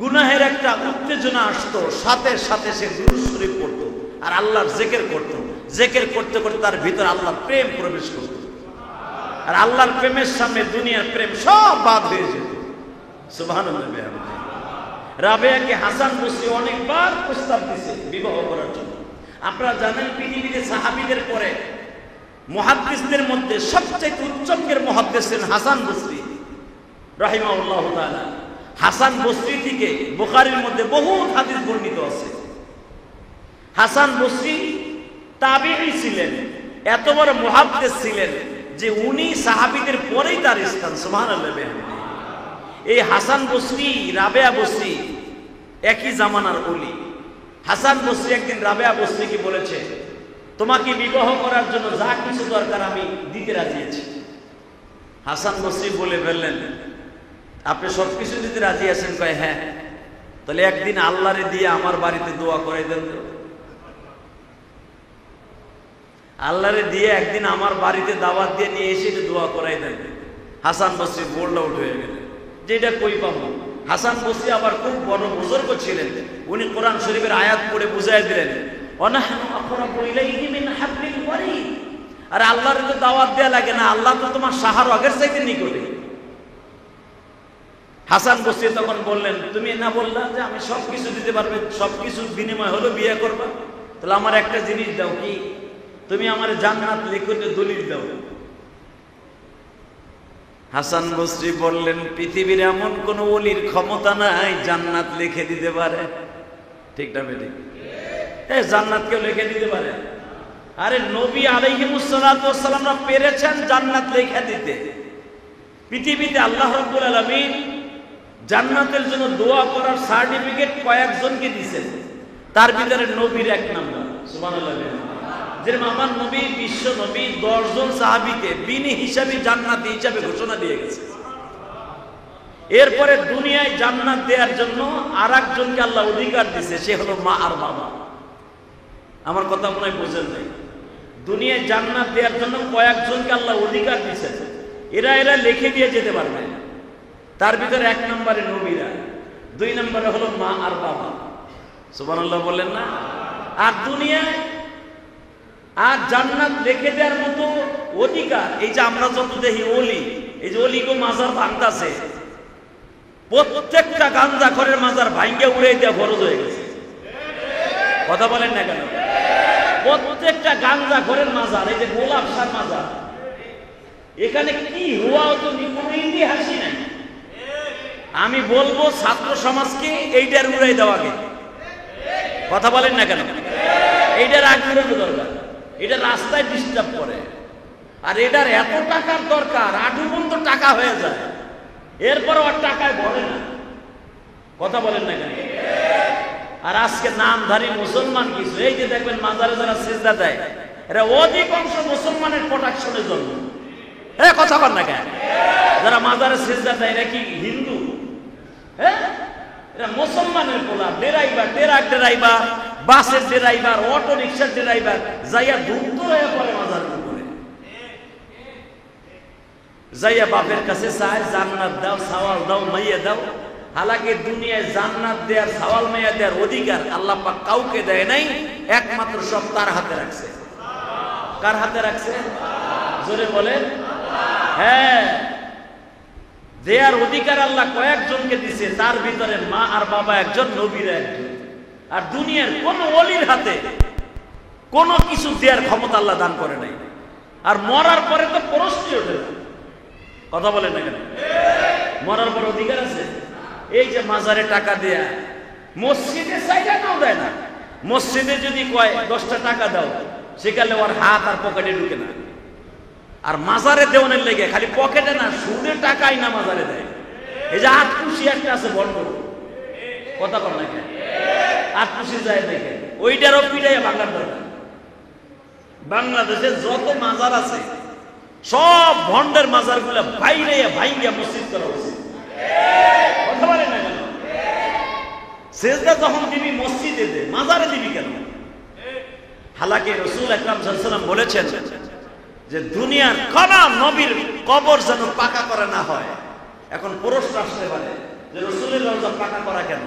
S1: গুনাহের একটা উত্তেজনা আসতো, সাথে সাথে সে দুরূদ শরীফ পড়তো আর আল্লাহর জিকির করতো। জিকির করতে করতে তার ভিতরে আল্লাহর প্রেম প্রবেশ করতো, আর আল্লাহর প্রেমের সামনে দুনিয়ার প্রেম সব বাদ হয়ে যেত। সুবহানাল্লাহ। রাবেয়াকে হাসান বসরি অনেকবার প্রস্তাব দিয়েছে বিবাহ করার জন্য। আপনারা জানেন, পৃথিবীতে সাহাবীদের পরে মুহাদ্দিসদের মধ্যে সবচেয়ে উচ্চকের মুহাদ্দিস ছিলেন হাসান বসরি রাহিমাহুল্লাহ তাআলা। হাসান বসরি থেকে বুখারীর মধ্যে বহু হাদিস বর্ণিত আছে। হাসান বসরি তাবিঈ ছিলেন, এত বড় মুহাদ্দিস ছিলেন যে উনি সাহাবীদের পরেই তার স্থান। সুবহানাল্লাহ। এই হাসান বসরি রাবেয়া বসরি একই জামানার ওলি। হাসান বসরি একদিন রাবেয়া বসরিকে বলেছে, তোমাকে বিবাহ করার জন্য যা কিছু দরকার আমি দিতে রাজি আছি। হাসান বসরি বলে ফেললেন, আপনি সবকিছু দিতে রাজি আছেন? কয় হ্যাঁ। তাহলে একদিন আল্লাহরে দিয়ে আমার বাড়িতে দোয়া করাই দেন তো। আল্লাহরে দিয়ে একদিন আমার বাড়িতে দাওয়াত দিয়ে নিয়ে এসে দোয়া করাই দেন। হাসান বসরি বোল্ড আউট হয়ে গেলেন, যেটা কই পাবো। হাসান বসরি আবার খুব বড় বুজুর্গ ছিলেন। উনি কোরআন শরীফের আয়াত পড়ে বুঝাই দিলেন, ওয়ানাহনু আকরাবু ইলাইহি মিন হাবলিল ওয়ারিদ। আর আল্লাহর তো দাওয়াত দেয়া লাগে না, আল্লাহ তো তোমার শাহরগের চাইতে নিকটে। হাসান বসরি তখন বললেন, তুমি না বললা যে আমি সবকিছু দিতে পারবে, সবকিছুর বিনিময় হলো বিয়ে করবা, তাহলে আমার একটা জিনিস দাও, কি? তুমি আমার জান্নাত লিখে দলিল দাও। হাসান বসরি বললেন, পৃথিবীর এমন কোন ওলির ক্ষমতা নাই জান্নাত লিখে দিতে পারে। ঠিক না বেঠিক? জান্নাত কেউ লিখে দিতে পারে? আরে নবী আলাইহিস সালাতু ওয়াস সালামরা পেরেছেন জান্নাত লিখে দিতে। পৃথিবীতে আল্লাহ রাব্বুল আলামিন জান্নাতের জন্য দোয়া করার সার্টিফিকেট কয়েকজনকে দিয়েছেন, তার ভিতরে নবীর এক নাম্বার। সুবহানাল্লাহ। যেরকম আমার নবী, বিশ্ব নবী 10 জন সাহাবীকে বিনি হিসাবে জান্নাতি হিসাবে ঘোষণা দিয়ে গেছে। এরপরে দুনিয়ায় জান্নাত দেওয়ার জন্য আরেকজনকে আল্লাহ অধিকার দিয়েছে, সে হলো মা আর বাবা। আমার কথা মনে হয় বুঝেন নাই? দুনিয়ায় জান্নাত দেওয়ার জন্য কয়েকজনকে আল্লাহ অধিকার দিয়েছে, এরা লিখে দিয়ে যেতে পারবে। তার ভিতরে 1 নম্বরে নবীরা, 2 নম্বরে হলো মা আর বাবা। সুবহানাল্লাহ বললেন না? আর দুনিয়ায় আর জান্নাত লিখে দেওয়ার মতো অধিকার, এই যে আমরা যত দেখি ওলি, এই যে ওলি গো মাজার ভাঙতাছে, প্রত্যেকটা গাঞ্জাখোরের মাজার ভাঙ্গে উড়ে দেওয়া ফরজ হয়ে গেছে। কথা বলেন না কেন? প্রত্যেকটা গাঞ্জাখোরের মাজার, এই যে গোলাপ শাহ মাজার, এখানে কি হওয়া হতো কোনো ইতিহাসই নাই। আমি বলবো ছাত্র সমাজকে এইটার উড়াই দেওয়াকে। কথা বলেন না কেন? এইটার আগ উড়ানো দরকার। এটা রাস্তায় ডিস্টার্ব করে, আর এটার এত টাকার দরকার, আঠুপন্ত টাকা হয়ে যায়, এরপর আর টাকায় ভরে না। কথা বলেন না কেন? আর আজকে নামধারী মুসলমান কিছু, এই যে দেখবেন মাজারে যারা সিজদা দেয়, এরা অধিকাংশ মুসলমানের প্রোটেকশনের জন্য। কথা বল না কেন? যারা মাজারে সিজদা দেয় এরা কি হিন্দু? এরা মুসলমানের পোলা, ড্রাইভার, ট্রাক ড্রাইভার, বাসের ড্রাইভার, অটো রিক্সার ড্রাইভার, যাইয়া ধূর্ত হয়ে পড়ে মাজারের উপরে, যাইয়া বাপের কাছে চায় জান্নাত দাও, সাওয়াল দাও, মাইয়া দাও। হালাকি দুনিয়ায় জান্নাত দেওয়ার, সাওয়াল মাইয়া দেওয়ার অধিকার আল্লাহ পাক কাউকে দেয় নাই, একমাত্র সব তার হাতে রাখছে। কার হাতে রাখছে? জোরে বলেন। হ্যাঁ, দেয়ার অধিকার আল্লাহ কয়েকজনকে দিছে, তার ভিতরে মা আর বাবা একজন, নবীর একজন। আর দুনিয়ার কোন ওলির হাতে কোনো কিছু দেওয়ার ক্ষমতা আল্লাহ দান করে নাই। আর মরার পরে তো প্রশ্নই ওঠে না। কথা বলেন না কেন? মরার পর অধিকার আছে? এই যে মাজারে টাকা দেয়া, মসজিদে চাইলে নাও দেয় না। মসজিদে যদি কয় 10টা টাকা দাও, সেখানে ওর হাত আর পকেটে ঢুকে না। আর মাজারে দেওয়ানের লেগে খালি পকেটে না, সুদে টাকাই না মাজারে দেয়। এই যে আটকুশি একটা আছে বন্ধ, কথা বল না কেন? আটকুশি যায় দেখে ওইটারও পিড়াইয়া বাংলার দরকার। বাংলাদেশে যত মাজার আছে সব ভন্ডের মাজারগুলো বাইরে ভাইঙ্গা মসজিদ করা উচিত। কথা বলে না কেন? সেজদা যখন দিবি মসজিদে দে, মাজারে দিবি কেন? হালাকি রাসূল আকরাম সাল্লাল্লাহু আলাইহি ওয়াসাল্লাম বলেছেন যে দুনিয়ার কোন নবীর কবর যেন পাকা করা না হয়। এখন প্রশ্ন আসতে পারে যে রাসূলের রওজা পাকা করা কেন?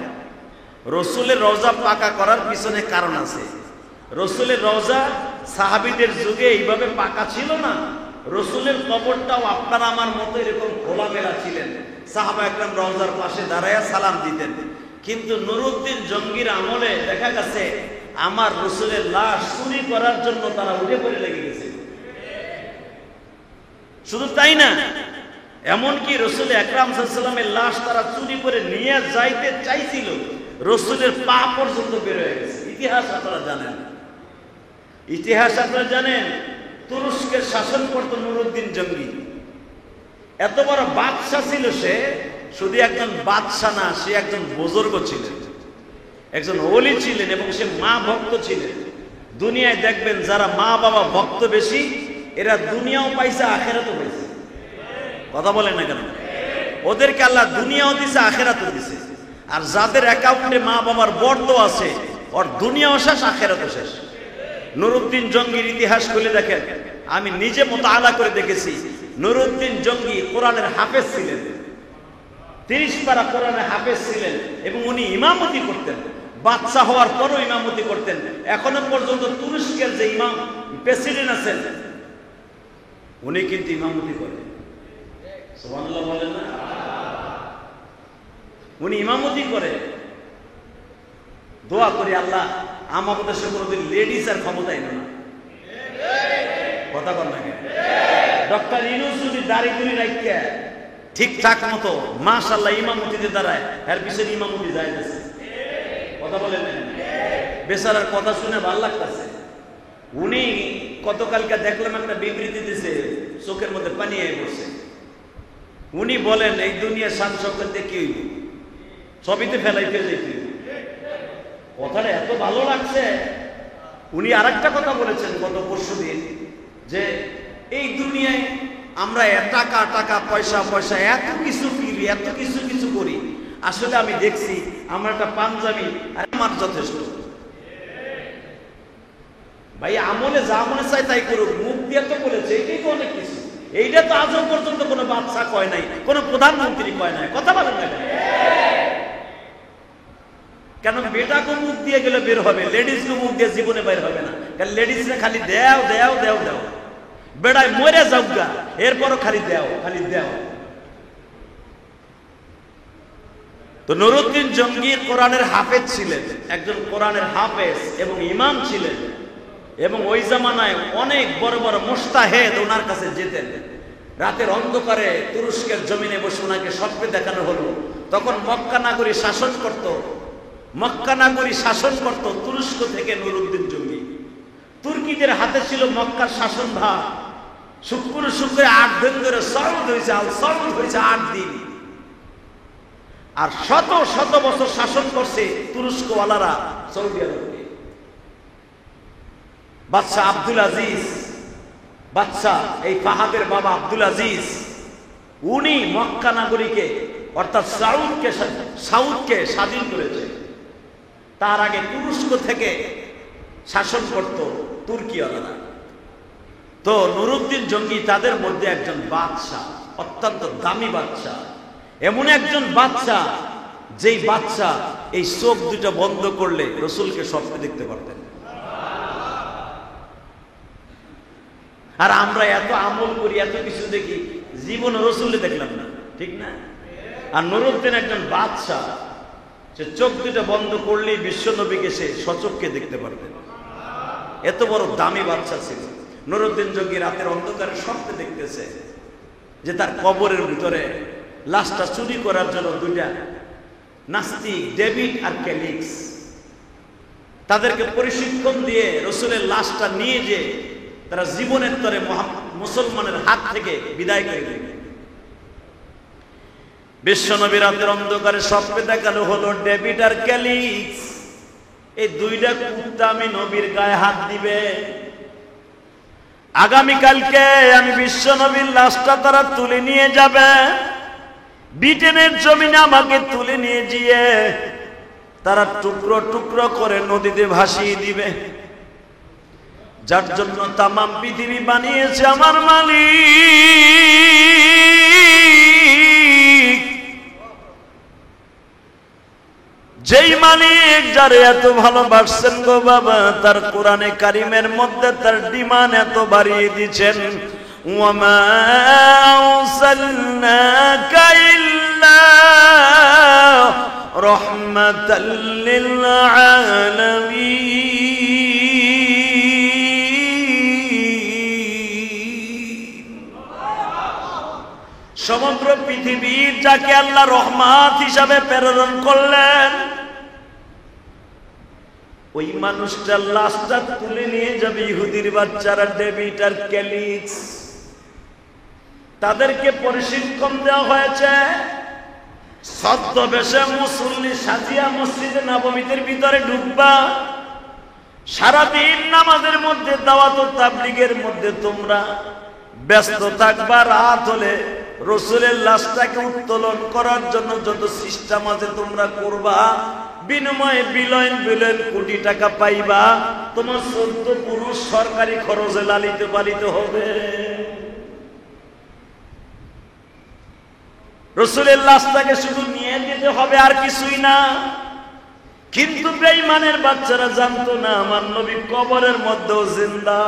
S1: রাসূলের রওজা পাকা করার পিছনে কারণ আছে। রাসূলের রওজা সাহাবীদের যুগে এইভাবে পাকা ছিল না। রাসূলের কবরটাও আপনার আমার মতো এরকম খোলামেলা ছিলেন। সাহাবা একরাম রওজার পাশে দাঁড়ায়া সালাম দিতেন। কিন্তু নুরউদ্দিন জঙ্গির আমলে দেখা গেছে আমার রাসূলের লাশ চুরি করার জন্য তারা উঠে পড়ে লেগে গেছে। শুধু তাই না, এমনকি রাসূল আকরাম সাল্লাল্লাহু আলাইহি ওয়াসাল্লামের লাশ তারা চুরি করে নিয়ে যাইতে চাইছিল, রাসূলের পা পর্যন্ত বের হয়ে গেছে। ইতিহাস আপনারা জানেন, ইতিহাস আপনারা জানেন। তুরস্কের শাসন করত নুরউদ্দিন জঙ্গি। এত বড় বাদশা ছিল সে। শুধু একজন বাদশা না, সে একজন বুজুর্গ ছিলেন, একজন ওলি ছিলেন এবং সে মা ভক্ত ছিলেন। দুনিয়ায় দেখবেন যারা মা বাবা ভক্ত বেশি, এরা দুনিয়াও পাইছে আখেরাতও পাইছে। কথা বলেন না কেন? ওদেরকে আল্লাহ দুনিয়াও দিছে আখেরাতও দিছে। আর যাদের অ্যাকাউন্টে মা বাবার বর্দ আছে, ওর দুনিয়াও শেষ আখেরাতও শেষ। নুরউদ্দিন জঙ্গির ইতিহাস খুলে দেখেন, আমি নিজে মুতাআলা করে দেখেছি। নুরউদ্দিন জঙ্গি কোরআনের হাফেজ ছিলেন, 30 পারা কোরআনের হাফেজ ছিলেন এবং উনি ইমামতি করতেন। বাদশা হওয়ার পরও ইমামতি করতেন। এখনো পর্যন্ত তুরস্কের যে ইমাম প্রেসিডেন্ট আছেন, উনি কিন্তু ইমামতি করেন। সুবহানাল্লাহ বলেন না? উনি ইমামতি করে। দোয়া করি আল্লাহ আমাদের দেশে কোনোদিন লেডিস আর ক্ষমতা এনে না। কথা বল না? ডক্টর ইউনূস যদি দাড়ি দুড়ি রাখতে ঠিকঠাক মতো মাশাআল্লাহ ইমামতিতে দাঁড়ায়, এর পিছনে ইমামতি যায় না। কথা বলেন না? বেচারার কথা শুনে ভালো লাগতেছে। উনি গতকালকে দেখলাম একটা বিবৃতি দিছে, চোখের মধ্যে পানি এসে পড়ছে। উনি বলেন এই দুনিয়া শান শৌকত দিয়ে কি হইব, সবইতে ফেলাইতে যাইতে। কথাটা এত ভালো লাগছে। উনি আরেকটা কথা বলেছেন গত পরশুদিন, যে এই দুনিয়ায় আমরা টাকা টাকা পয়সা পয়সা এত কিছু কিনি, এত কিছু করি। আসলে আমি দেখছি আমার একটা পাঞ্জাবি আমার যথেষ্ট। ভাই আমলে যা মনে চাই তাই করুক, মুখ দিয়ে তো বলেছে, এটাই তো অনেক কিছু। এইটা তো আজও পর্যন্ত কোনো বাদশা কয় নাই, কোনো প্রধানমন্ত্রী কয় নাই। কথা বলেন না কেন? বেটাকে মুখ দিয়ে গেলে বের হবে, লেডিসকে মুখ দিয়ে জীবনে বের হবে না। কারণ লেডিসরা খালি দেও দেও দেও দেও, বেড়ায় মরে যাও গা, এরপরও খালি দেও খালি দেও। তো নুরউদ্দিন জঙ্গি কোরআনের হাফেজ ছিলেন, একজন কোরআনের হাফেজ এবং ইমাম ছিলেন। এবং ওই জামানায় অনেক বড় বড় মুস্তাহেদ ওনার কাছে যেতেন। রাতের অন্ধকারে তুরস্কের জমিনে বসে ওনাকে স্বপ্নে দেখানো হলো। তখন মক্কা নাগরী শাসন করত, মক্কা নাগরী শাসন করত তুরস্ক থেকে নুরউদ্দিন জঙ্গি। তুর্কিদের হাতে ছিল মক্কার শাসন ভার। শুক্রে 8 দিন ধরে সৌদ হয়েছে, আল সৌদ হয়েছে 8 দিন। আর শত শত বছর শাসন করছে তুরস্কওয়ালারা সৌদি আরবে। বাদশা আব্দুল আজিজ, বাদশা এই ফাহাদের বাবা আব্দুল আজিজ, উনি মক্কা নাগরীকে অর্থাৎ সাউদকে স্বাধীন করেছে। তার আগে তুরস্ক থেকে শাসন করত তুর্কিওয়ালারা। তো নুরউদ্দিন জঙ্গি তাদের মধ্যে একজন বাদশা, অত্যন্ত দামি বাদশা। এমন একজন বাদশা যেই বাদশা এই চোখ দুটো বন্ধ করলে রাসূলকে স্বপ্নে দেখতে পারতেন। আর আমরা এত আমল করি, এত কিছু দেখি, জীবন রাসূলকে দেখলাম না, ঠিক না? আর নুরউদ্দিন একজন বাদশা, সে চোখ দুটো বন্ধ করলেই বিশ্ব নবীকে সে সচক্ষে দেখতে পারতেন। এত বড় দামি বাদশা ছিল। নুরউদ্দিন জঙ্গি রাতের অন্ধকারে স্বপ্নে দেখতেছে যে তার কবরের ভিতরে লাশটা চুরি করার জন্য দুইটা নাস্তিক, ডেভিড আর ক্যালিক্স, তাদেরকে প্রশিক্ষণ দিয়ে রাসূলের লাশটা নিয়ে যে তারা জীবনের তরে মুসলমানের হাত থেকে বিদায় করে দেবে। বিশ্বনবী রাতের অন্ধকারে স্বপ্নে দেখানো হলো ডেভিড আর ক্যালিক্স, এই দুইটা কুত্তা আমি নবীর গায়ে হাত দিবে। আগামীকালকে আমি বিশ্ব নবীর লাশটা তারা তুলে নিয়ে যাবে, ব্রিটেনের জমিনে আমাকে তুলে নিয়ে গিয়ে তারা টুকরো টুকরো করে নদীতে ভাসিয়ে দিবে। যার জন্য তামাম পৃথিবী বানিয়েছে আমার মালিক, যেই মালিক যারে এত ভালোবাসছেন গো বাবা, তার কোরআনে কারিমের মধ্যে তার ডিমান্ড এত বাড়িয়ে দিয়েছেন, ওয়ামা আরসালনাকা ইল্লা রাহমাতাল লিল আলামিন। সমগ্র পৃথিবীর যাকে আল্লাহ রহমত হিসাবে প্রেরণ করলেন, ওই মানুষটার লাশটা তুলে নিয়ে যাবে ইহুদির বাচ্চারা, ডেভিড আর ক্যালিক্স। তাদেরকে প্রশিক্ষণ দেওয়া হয়েছে ছদ্মবেশে মুসল্লি সাজিয়া মসজিদে নববীর ভিতরে ঢুকবা, সারাদিন নামাজের মধ্যে দাওয়াত ও তাবলীগের মধ্যে তোমরা ব্যস্ত থাকবা। রাত হলে রাসূলের লাশটাকে উত্তোলন করার জন্য যত সিস্টেম আছে তোমরা করবা, বিনিময়ে বিলিয়ন বিলিয়ন কোটি টাকা পাইবা। তোমার 14 পুরুষ সরকারি খরচে লালিত পালিত হবে। রাসূলের লাশটাকে শুধু নিয়ে যেতে হবে, আর কিছুই না। কিন্তু বেঈমানের বাচ্চারা জানতো না আমার নবী কবরের মধ্যেও জিন্দা।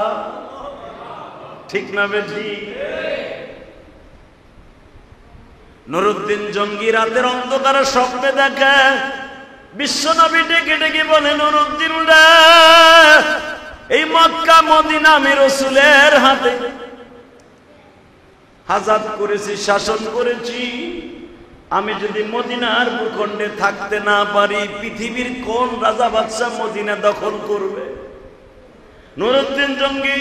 S1: ঠিক না বেটি? নুরুদ্দিন জঙ্গি রাতের অন্ধকারে স্বপ্নে দেখে বিশ্ব নবী ডেকে ডেকে বলে, নুরুদ্দিন রে, এই মক্কা মদিনা আমি রাসূলের হাতে আযাদ করেছি, শাসন করেছি। আমি যদি মদিনার ভূখণ্ডে থাকতে না পারি, পৃথিবীর কোন রাজা বাদশাহ মদিনা দখল করবে? নুরুদ্দিন জঙ্গি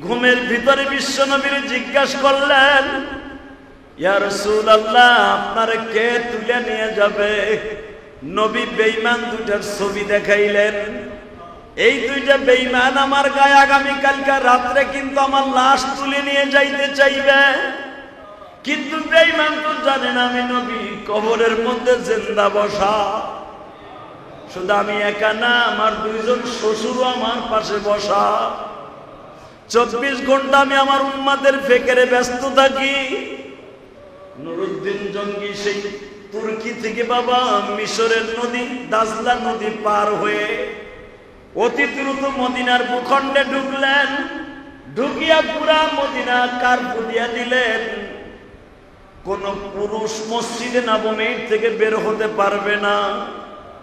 S1: ঘুমের ভিতরে বিশ্ব নবীর জিজ্ঞাসা করলেন, ইয়া রাসূলুল্লাহ, আপনার কে তুলে নিয়ে যাবে? নবী বেঈমান দুইটার ছবি দেখাইলেন। এই দুইটা বেঈমান আমার গায়ে আগামীকালকে রাত্রে কিন্তু আমার লাশ তুলে নিয়ে যাইতে চাইবে। কিন্তু বেঈমান তো জানে না আমি নবী কবরের মধ্যে জিন্দা বসা। শুধু আমি একা না, আমার দুইজন শ্বশুরও আমার পাশে বসা। 24 ঘন্টা আমি আমার উম্মতের ফিকিরে ব্যস্ত থাকি। নুরুদ্দিন জঙ্গি সেই তুর্কি থেকে বাবা মিশরের নদী দাজলা নদী পার হয়ে অতি দ্রুত মদিনার ভূখণ্ডে ঢুকলেন। ঢুকিয়া পুরা মদিনা কারফু দিয়া দিলেন। কোন পুরুষ মসজিদে নববীর থেকে বের হতে পারবে না।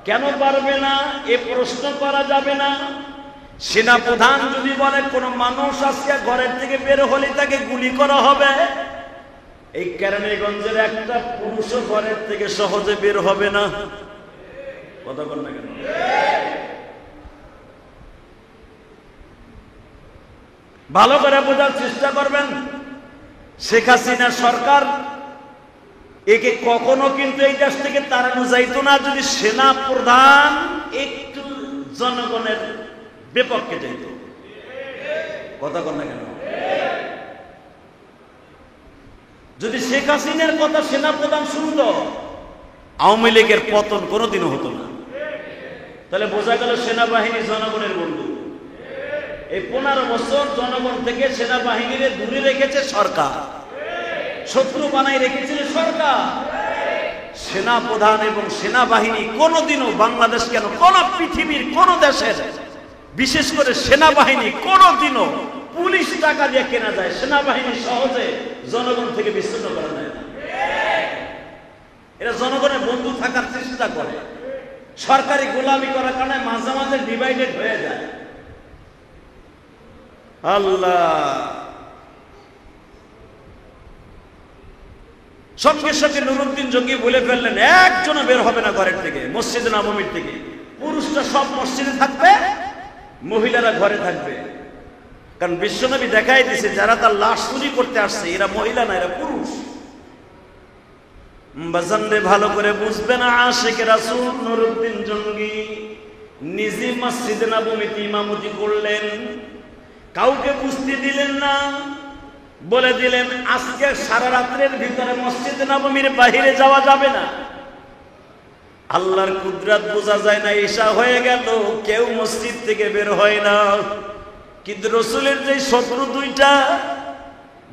S1: কেন পারবে না এ প্রশ্ন করা যাবে না। সেনা প্রধান যদি বলে কোন মানুষ আজকে ঘরের থেকে বের হলে তাকে গুলি করা হবে, এই কেরানীগঞ্জের একটা পুরুষও ঘরের থেকে সহজে বের হবে না। কথা বল না কেন? ভালো করে বোঝার চেষ্টা করবেন। শেখ হাসিনা সরকার একে কখনো কিন্তু এই দেশ থেকে তাড়ানো যাইতো না যদি সেনা প্রধান একটু জনগণের বিপক্ষে যাইত। কথা বল না কেন? যদি শেখ হাসিনার কথা সেনা প্রধান শুনতো, আওয়ামী লীগের পতন কোনোদিনও হতো না। তাহলে বোঝা গেল সেনাবাহিনী জনগণের বন্ধু। এই 15 বছর জনগণ থেকে সেনাবাহিনীর দূরে রেখেছে সরকার, শত্রু বানাই রেখেছিল সরকার। সেনা প্রধান এবং সেনাবাহিনী কোনোদিনও বাংলাদেশ কেন কোন পৃথিবীর কোন দেশের, বিশেষ করে সেনাবাহিনী কোনোদিনও পুলিশ টাকা দিয়ে কেনা যায়, সেনাবাহিনী সহজে জনগণ থেকে বিচ্ছিন্ন করা যায় না। এরা জনগণের বন্ধু থাকার চেষ্টা করে। সরকারি গোলামি করার কারণে মাঝে মাঝে ডিভাইডেড হয়ে যায়। আল্লাহ সঙ্গে সঙ্গে নুরুদ্দিন জঙ্গি বলে ফেললেন, একজনও বের হবে না ঘরের থেকে, মসজিদে নববীর থেকে। পুরুষরা সব মসজিদে থাকবে, মহিলারা ঘরে থাকবে। কারণ বিশ্বনবী দেখাই দিয়েছে যারা তার লাশ চুরি করতে আসছে এরা মহিলা না, এরা পুরুষ। বাজানরে ভালো করে বুঝবে না, আশিক রাসূল নুরুদ্দিন জঙ্গি নিজে মসজিদে নববীতে ইমামতি করলেন। কাউকে বুঝতে দিলেন না, বলে দিলেন আজকে সারা রাত্রের ভিতরে মসজিদে নববীর বাহিরে যাওয়া যাবে না। আল্লাহর কুদরত বোঝা যায় না, ঈশা হয়ে গেল, কেউ মসজিদ থেকে বের হয় না। কিন্তু রাসূলের যে শত্রু দুইটা,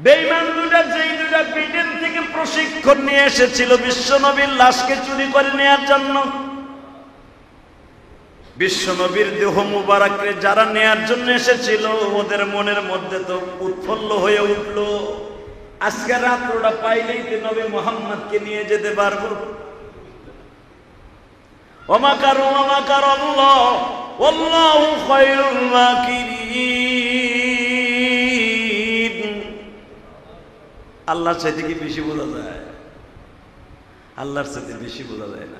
S1: বেঈমান দুইটা, যেই দুইটা ব্রিটেন থেকে প্রশিক্ষণ নিয়ে এসেছিল বিশ্বনবীর লাশকে চুরি করে নেয়ার জন্য, বিশ্বনবীর দেহ মুবারককে যারা নেয়ার জন্য এসেছিল, ওদের মনের মধ্যে তো উৎফুল্ল হয়ে উঠল, আজকে রাত্রটা পাইলেই তো নবী মুহাম্মদকে নিয়ে যেতে পারবো। ওমাকারু ওমাকারাল্লাহ ওয়াল্লাহু খায়রুল মাকিরিন। আল্লাহর চাইতে কি বেশি বোঝা যায়? আল্লাহর চাইতে বেশি বোঝা যায় না।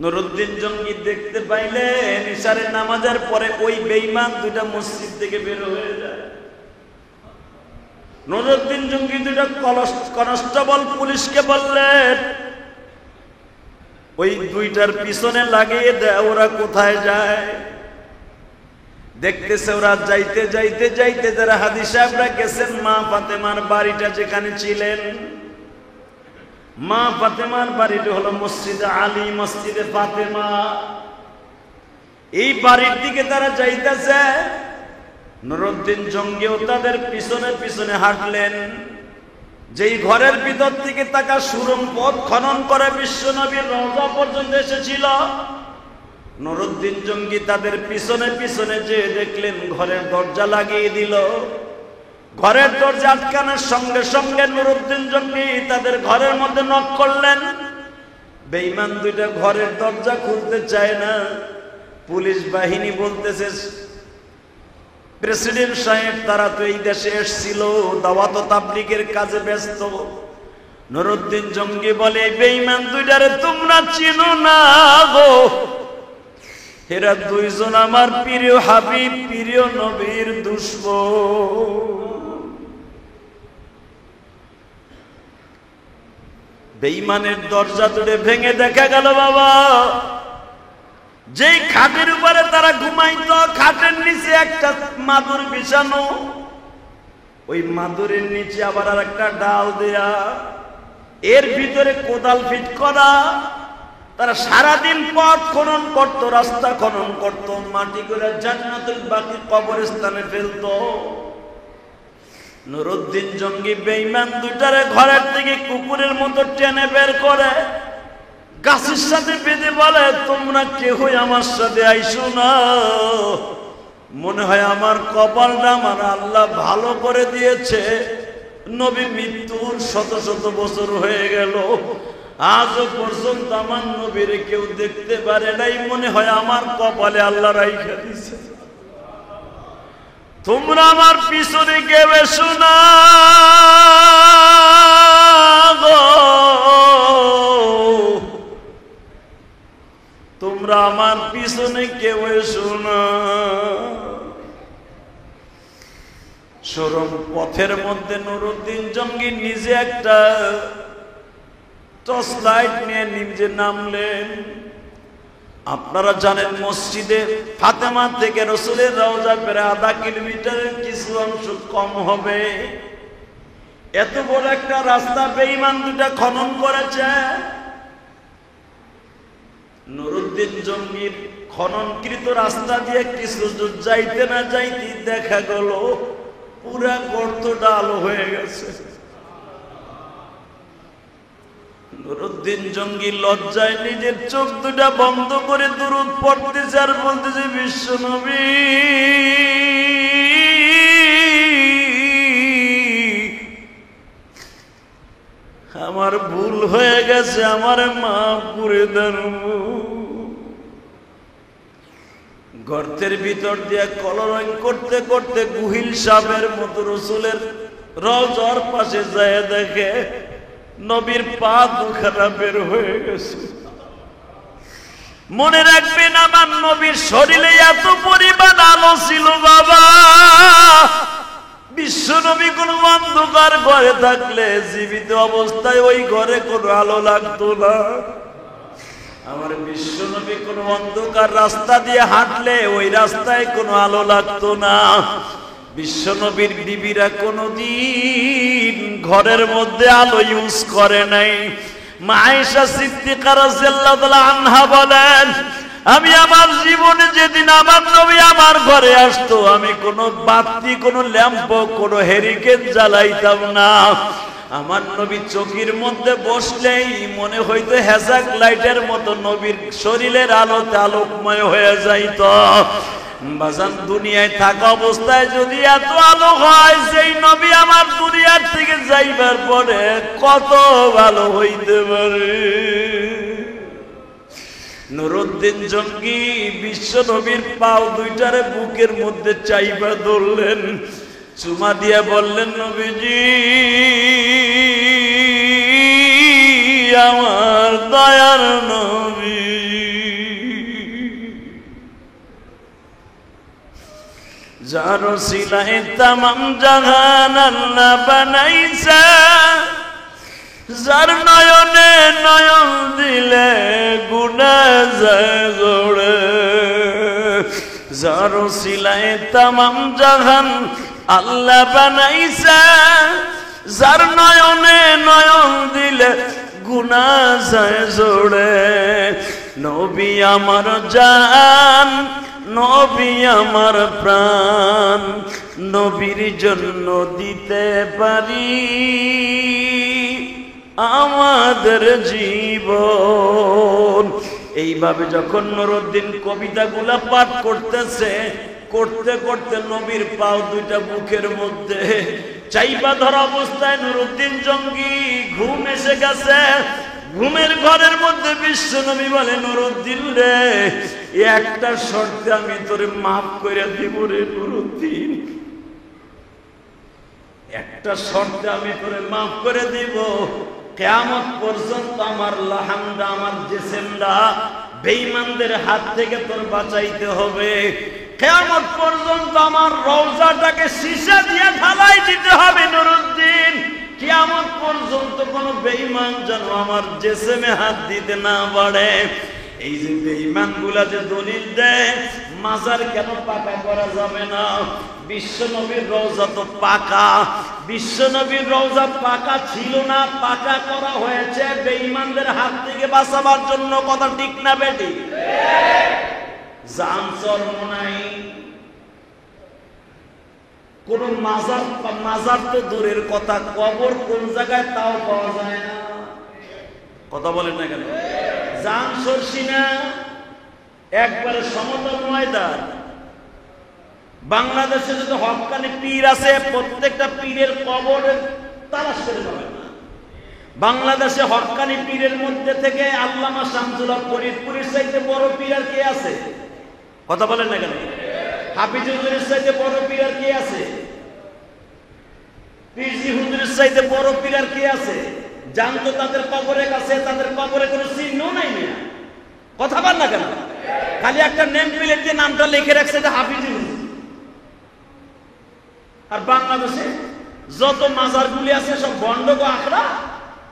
S1: নুরউদ্দিন জঙ্গি দেখতে পাইলেন ইশারের নামাজের পরে ওই বেঈমান দুইটা মসজিদ থেকে বের হয়ে যায়। নুরউদ্দিন জঙ্গি দুইটা কনস্টেবল পুলিশকে বললেন ওই দুইটার পিছনে লাগিয়ে দেয়, ওরা কোথায় যায়। দেখতেছে ওরা যাইতে যাইতে যাইতে যারা হাদী সাহেবরা গেছেন মা ফাতেমার বাড়িটা যেখানে ছিলেন, মা ফাতেমার বাড়িটা হলো মসজিদে আলী, মসজিদে ফাতেমা। এই বাড়ির দিকে তারা যাইতেছে, নুরউদ্দিন জঙ্গিও তাদের পিছনে পিছনে হাঁটলেন। যেই ঘরের ভিতর থেকে তাকা সুরম পথ খনন করে বিশ্বনবীর রওজা পর্যন্ত এসেছিল, নুরউদ্দিন জঙ্গি তাদের পিছনে পিছনে যে দেখলেন ঘরের দরজা লাগিয়ে দিল। ঘরের দরজা আটকানোর সঙ্গে সঙ্গে নুরউদ্দিন জঙ্গি তাদের ঘরের মধ্যে নক করলেন। বেঈমান দুইটা ঘরের দরজা খুলতে চায় না। পুলিশ বাহিনী বলতেছে প্রেসিডেন্ট সাহেব তারা তো এই দেশে এসেছিল, দাওয়াত ও তাবলীগের কাজে ব্যস্ত। নুরউদ্দিন জঙ্গি বলে বেঈমান দুইটারে তোমরা চিনো না গো, এরা দুইজন আমার প্রিয় হাবিব, প্রিয় নবীর দুশমন। বেঈমানের দরজা তুলে ভেঙে দেখা গেল বাবা, যেই খাটের উপরে তারা ঘুমাইতো, খাটের নিচে একটা মাদুর বিছানো, ওই মাদুরের নিচে আবার আর একটা ডাল দেয়া, এর ভিতরে কোদাল ফিট করা। তারা সারাদিন পথ খনন করত, রাস্তা খনন করত, মাটি করে জান্নাতুল বাকি কবরস্থানে ফেলত। নুরউদ্দিন জঙ্গি বেঈমান দুইটারে ঘরের থেকে কুকুরের মতো টেনে বের করে গাছের সাথে বেঁধে বলে তোমরা কেউই আমার সাথে আইসো না। মনে হয় আমার কপালটা আমার আল্লাহ ভালো করে দিয়েছে, নবী মৃত্যুর শত শত বছর হয়ে গেল, আজও পর্যন্ত আমার নবীরে কেউ দেখতে পারে নাই। মনে হয় আমার কপালে আল্লাহ রাইখা দিয়েছে। তোমরা আমার পিছনে কেউ এসো না গো, তোমরা আমার পিছনে কেউ এসো না। সরম পথের মধ্যে নুরউদ্দিন জঙ্গি নিজে একটা টর্চ লাইট নিয়ে নিজে নামলেন। আপনারা জানেন মসজিদে ফাতেমা থেকে রাসূলের রওজা প্রায় আধা কিলোমিটারের কিছু অংশ কম হবে। এত বড় একটা রাস্তা বেঈমান দুটা খনন করেছে। নুরউদ্দিন জঙ্গির খননকৃত রাস্তা দিয়ে কিছু দূর যাইতে না যাইতে দেখা গেল পুরা গর্তটা আলো হয়ে গেছে। নুরউদ্দিন জঙ্গি লজ্জায় নিজের চোখ দুটা বন্ধ করে দুরূদ পড়তেছে আর বলতেছে বিশ্বনবী আমার ভুল হয়ে গেছে, আমার মাফ করে দেন। গর্তের ভিতর দিয়ে কলরং করতে করতে গুহিল সাপের মতো রাসূলের রওজার পাশে যায় দেখে নবীর পা দুখানা বের হয়ে গেছে। মনে রাখবেন আমার নবীর শরীরে এত পরিমাণ আলো ছিল বাবা, বিশ্ব নবী কোন অন্ধকার ঘরে থাকলে জীবিত অবস্থায় ওই ঘরে কোনো আলো লাগতো না। আমার বিশ্বনবী কোন অন্ধকার রাস্তা দিয়ে হাঁটলে ওই রাস্তায় কোনো আলো লাগতো না। বিশ্বনবীর বিবিরা কোনদিন ঘরের মধ্যে আলো ইউজ করে নাই। মা আয়েশা সিদ্দিকা রাদিয়াল্লাহু তাআলা আনহা বলেন, আমি আমার জীবনে যেদিন আমার নবী আমার ঘরে আসতো, আমি কোনো বাতি, কোনো ল্যাম্প, কোনো হেরিকেন জ্বালাইতাম না। আমার নবী চোখের মধ্যে বসলেই মনে হইতো হ্যাজাক লাইটের মতো নবীর শরীরের আলোতে আলোকময় হয়ে যাইত। বাজান, দুনিয়ায় থাকা অবস্থায় যদি এত আলো হয়, সেই নবী আমার দুনিয়ার থেকে যাইবার পরে কত ভালো হইতে পারে। নুরউদ্দিন জঙ্গি বিশ্ব নবীর পাও দুইটারে বুকের মধ্যে চাইবা ধরলেন, চুমা দিয়া বললেন, নবীজি আমার দয়ার নবী। যার ওসিলায় তামাম জাহান আল্লাহ বানাইছে, যার নয়নে নয়ন দিলে গুনাহ যায় জোড়ে। যার ওসিলায় তামাম জাহান আল্লাহ বানাইছে, যার নয়নে নয়ন দিলে গুনাহ যায় জোড়ে। নবী আমার জান, নবী আমার প্রাণ, নবীর জন্য দিতে পারি আমাদের জীবন। এইভাবে যখন নুরউদ্দিন কবিতাগুলা পাঠ করতেছে, করতে করতে নবীর পাও দুইটা বুকের মধ্যে চাইবা ধরা অবস্থায় নুরউদ্দিন জঙ্গি ঘুম এসে গেছে। ঘুমের ঘরের মধ্যে বিশ্ব নবী বলে, নুরউদ্দিন রে, একটা শর্তে আমি তোরে মাফ করে দিব রে নুরউদ্দিন, একটা শর্তে আমি তোরে মাফ করে দিব। কিয়ামত পর্যন্ত আমার লাহামটা, আমার জিসিমটা বেঈমানদের হাত থেকে তোর বাঁচাইতে হবে। কিয়ামত পর্যন্ত আমার রওজাটাকে সীসা দিয়ে ঢালাই দিতে হবে নুরউদ্দিন। কিয়ামত পর্যন্ত কোন বেঈমান যেন আমার জিসিমে হাত দিতে না পারে। এই যে বেঈমান গুলা যে দলিল দেয় মাজার কেন পাকা করা যাবে না, বিশ্ব নবীর রওজা তো পাকা। বিশ্ব নবীর রওজা পাকা ছিল না, পাকা করা হয়েছে বেঈমানদের হাত থেকে বাঁচাবার জন্য। কথা ঠিক না বেটি? জান চর্ম নাই, কোন মাজার, মাজার তো দূরের কথা, কবর কোন জায়গায় তাও পাওয়া যায় না। কথা বলেন না কেন? জান সরসি না, একবারে সমতল ময়দান। বাংলাদেশে যদি হক্কানি পীর আছে, প্রত্যেকটা পীরের কবর তালাশ করে পাবেন না। বাংলাদেশে হক্কানি পীরের মধ্যে থেকে আল্লামা শামসুল হক ফরিদপুরের চাইতে বড় পীর আর কে আছে? কথা বলেন না কেন? হাফিজ হুজুরের চাইতে বড় পীর আর কে আছে? পীরজি হুজুরের চাইতে বড় পীর আর কে আছে? জানতো তাদের কবরের কাছে, তাদের কবরে কোনো চিহ্ন নাই না। কথা বল না কেন? খালি একটা নেম প্লেট দিয়ে নামটা লিখে রাখছে যে হাফিজ হুজুর। আর বাংলাদেশে যত মাজারগুলি আছে সব বন্ড গো আখড়া,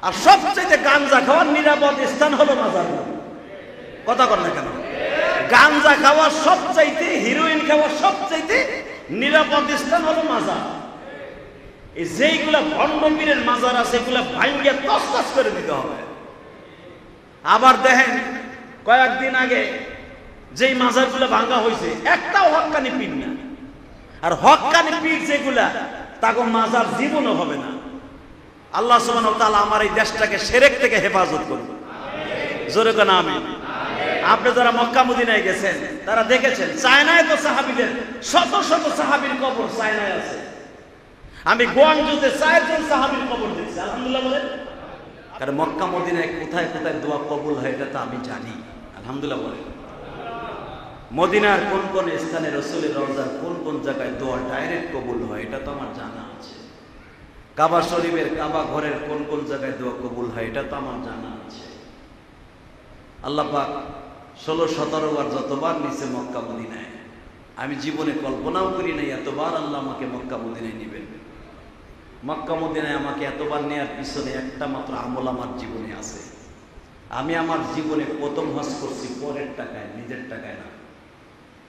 S1: আর সবচেয়ে গাঞ্জা খাওয়ার নিরাপদ স্থান হলো মাজার। কথা বল না কেন? গাঞ্জা খাওয়ার সবচাইতে, হিরোইন খাওয়ার সবচাইতে নিরাপদ স্থান হলো মাজার। এই যেইগুলা ভণ্ড পীরের মাজার আছে এগুলা ভাঙ্গিয়ে তছনছ করে দিতে হবে। আবার দেখেন কয়েকদিন আগে যেই মাজারগুলো ভাঙ্গা হয়েছে একটাও হক্কানি পীর না। আর হক্কানি পীর যেগুলা তাকে মাজার জীবনও হবে না। আল্লাহ সুবহানাহু ওয়া তাআলা আমার এই দেশটাকে শিরক থেকে হেফাজত করুন। জোরে কেন আমিন। আপনি যারা মক্কা মদিনায় গেছেন তারা দেখেছেন চায়নায় তো সাহাবীদের শত শত সাহাবীর কবর চায়নায় আছে। আমি গোয়াংজুতে 4 জন সাহাবীর কবর দেখছি, আলহামদুলিল্লাহ বলেন। কারণ মক্কা মদিনায় কোথায় কোথায় দোয়া কবুল হয় এটা তো আমি জানি, আলহামদুলিল্লাহ বলেন। মদিনার কোন কোন স্থানে রাসূলের রওজার কোন কোন জায়গায় দোয়া ডাইরেক্ট কবুল হয় এটা তো আমার জানা আছে। কাবা শরীফের কাবা ঘরের কোন কোন জায়গায় দোয়া কবুল হয় এটা তো আমার জানা আছে। আল্লাহ পাক 16-17 বার যতবার নিচে মক্কা মদিনায়, আমি জীবনে কল্পনাও করি নাই এতবার আল্লাহ আমাকে মক্কা মদিনায় নেবেন। মক্কা মদিনায় আমাকে এতবার নেওয়ার পিছনে একটা মাত্র আমল আমার জীবনে আছে। আমি আমার জীবনে প্রথম হজ করছি পরের টাকায়, নিজের টাকায় না।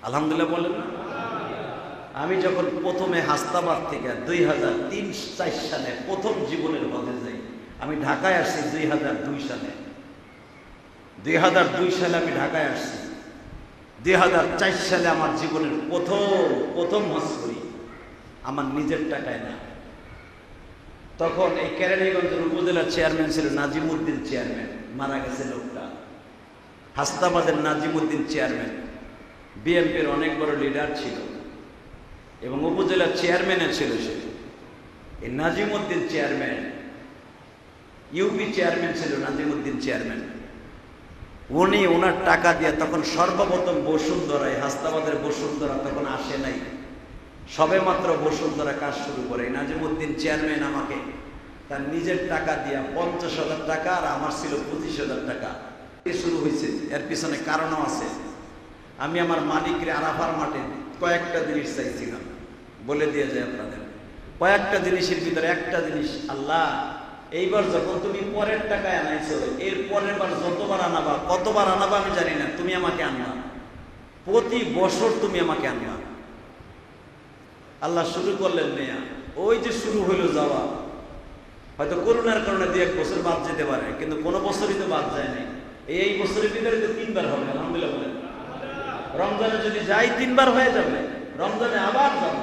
S1: আলহামদুলিল্লাহ বলেন না? আমি যখন প্রথমে হাসনাবাদ থেকে 2003-04 সালে প্রথম জীবনের হজে যাই, আমি ঢাকায় আসছি 2002 সালে। 2002 সালে আমি ঢাকায় আসছি। 2004 সালে আমার জীবনের প্রথম হজ করি, আমার নিজের টাকায় না। তখন এই কেরানীগঞ্জের উপজেলার চেয়ারম্যান ছিল নাজিমউদ্দিন চেয়ারম্যান, মারা গেছে লোকটা। হাসনাবাদের নাজিমউদ্দিন চেয়ারম্যান বিএনপির অনেক বড় লিডার ছিল এবং উপজেলার চেয়ারম্যানের ছিল সে। এই নাজিমউদ্দিন চেয়ারম্যান ইউপি চেয়ারম্যান ছিল, নাজিমউদ্দিন চেয়ারম্যান। উনি ওনার টাকা দিয়ে তখন সর্বপ্রথম বসুন্ধরায়, হাসনাবাদের বসুন্ধরা তখন আসে নাই, সবে মাত্র বসুন্ধরা কাজ শুরু করে। নাজিমউদ্দিন চেয়ারম্যান আমাকে তার নিজের টাকা দিয়া 50,000 টাকা, আর আমার ছিল 25,000 টাকা শুরু হয়েছে। এর পিছনে কারণও আছে। আমি আমার মালিকরে আরাফার মাঠে কয়েকটা জিনিস চাইছিলাম, বলে দিয়ে যায় আপনাদের। কয়েকটা জিনিসের ভিতরে একটা জিনিস, আল্লাহ এইবার যখন তুমি পরের টাকায় আনাইছো, এর পরের বার যতবার আনাবা, কতবার আনাবা আমি জানি না, তুমি আমাকে আনবা, প্রতি বছর তুমি আমাকে আনবা। আল্লাহ শুরু করলেন নেয়া, ওই যে শুরু হইলো যাওয়া। হয়তো করোনার কারণে 2-1 বছর বাদ যেতে পারে, কিন্তু কোনো বছরই তো বাদ যায় নাই। এই বছরের ভিতরে তো 3 বার হবে, আলহামদুলিল্লাহ বলেন। রমজানে যদি যাই 3 বার হয়ে যাবে, রমজানে আবার যাব।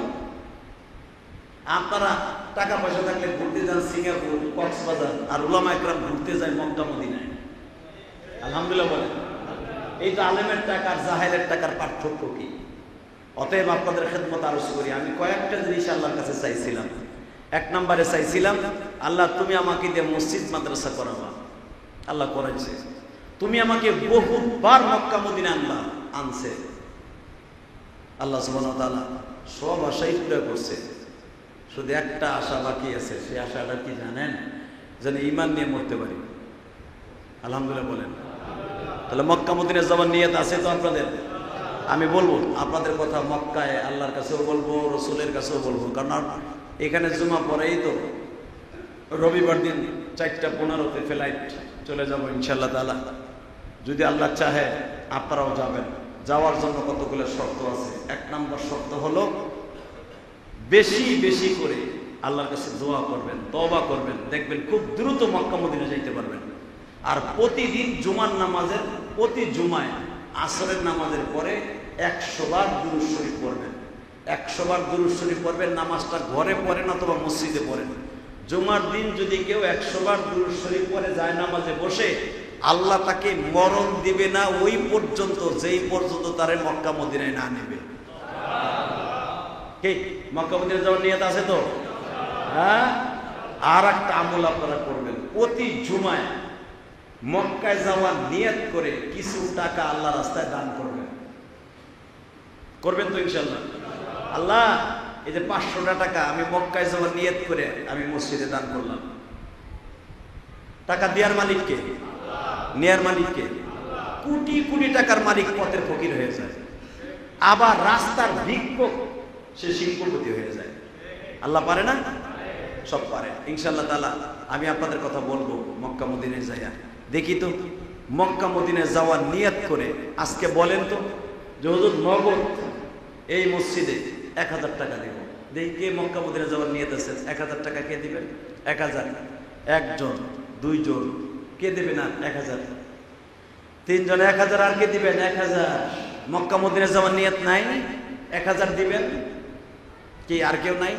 S1: আপনারা টাকা পয়সা থাকলে ঘুরতে যান সিঙ্গাপুর, কক্সবাজার, আর উলামা একরাম ঘুরতে যায় মক্কা মদিনায়, আলহামদুলিল্লাহ বলেন। এই তো আলেমের টাকা আর জাহেলের টাকার পার্থক্য কি? অতএব আপনাদের খেদমত আরজ করি, আমি কয়েকটা জিনিস আল্লাহর কাছে চাইছিলাম। 1 নম্বরে চাইছিলাম, আল্লাহ তুমি আমাকে দিয়ে মসজিদ মাদ্রাসা করাবা। আল্লাহ করাইছে। তুমি আমাকে বহুবার মক্কা মদিনা আনছে। আল্লাহ সুবহানাহু ওয়া তাআলা সব আশাই পুরা করছে। শুধু একটা আশা বাকি আছে, সেই আশাটা কি জানেন? যেন ঈমান নিয়ে মরতে পারি। আলহামদুলিল্লাহ বলেন। তাহলে মক্কা মদিনা যাওয়ার নিয়ত আছে তো আপনাদের? আমি বলবো আপনাদের কথা, মক্কায় আল্লাহর কাছেও বলবো, রসুলের কাছেও বলবো। কারণ এখানে জুমা পরেই তো রবিবার দিন 4:15-তে ফ্লাইট চলে যাবো ইনশাআল্লাহ তাআলা। যদি আল্লাহ চাহে আপনারাও যাবেন। যাওয়ার জন্য কতগুলো শর্ত আছে। 1 নম্বর শর্ত হলো বেশি বেশি করে আল্লাহর কাছে দোয়া করবেন, তওবা করবেন, দেখবেন খুব দ্রুত মক্কা মদিনা যাইতে পারবেন। আর প্রতিদিন জুমার নামাজের, প্রতি জুমায় আসরের নামাজের পরে 100 বার দুরূদ শরীফ পড়বেন। 100 বার দুরূদ শরীফ পড়বেন। নামাজটা ঘরে পড়েন অথবা মসজিদে পড়েন। জুমার দিন যদি কেউ 100 বার দুরূদ শরীফ পড়ে যায় নামাজে বসে, আল্লাহ তাকে মরণ দিবে না ওই পর্যন্ত, যেই পর্যন্ত তারে মক্কা মদিনায় না নেবে। কি মক্কা মদিনা যাওয়ার নিয়ত আছে তো? হ্যাঁ। আর একটা আমল আপনারা করবেন, প্রতি জুমায় মক্কায় যাওয়ার নিয়ত করে কিছু টাকা আল্লাহ রাস্তায় দান করবেন। করবেন তো ইনশাআল্লাহ? আল্লাহ এই যে 500 টাকা আমি মক্কায় যাওয়ার নিয়ত করে আমি মসজিদে দান করলাম। টাকা দেওয়ার মালিক কে? নেয়ার মালিক কে? কোটি কোটি টাকার মালিক পথের ফকির হয়ে যায়। আবার রাস্তার ভিক্ষুক সে শিল্পপতি হয়ে যায়। আল্লাহ পারে না? সব পারে ইনশাআল্লাহ তাআলা। আমি আপনাদের কথা বলবো, মক্কা মদিনায় যাইয়া দেখি তো, মক্কা মদিনায় যাওয়ার নিয়ত করে আজকে বলেন তো যে হুজুর নগদ এই মসজিদে 1000 টাকা দেব। দেখি কে মক্কা মদিনায় যাওয়ার নিয়ত আছে। 1000 টাকা কে দিবেন? 1000। 1 জন, 2 জন, কে দেবে না? 1000। 3 জন 1000, আর কে দিবেন? 1000। মক্কা মদিনায় যাওয়ার নিয়ত নাই, 1000 দিবেন। কি আর কেউ নাই?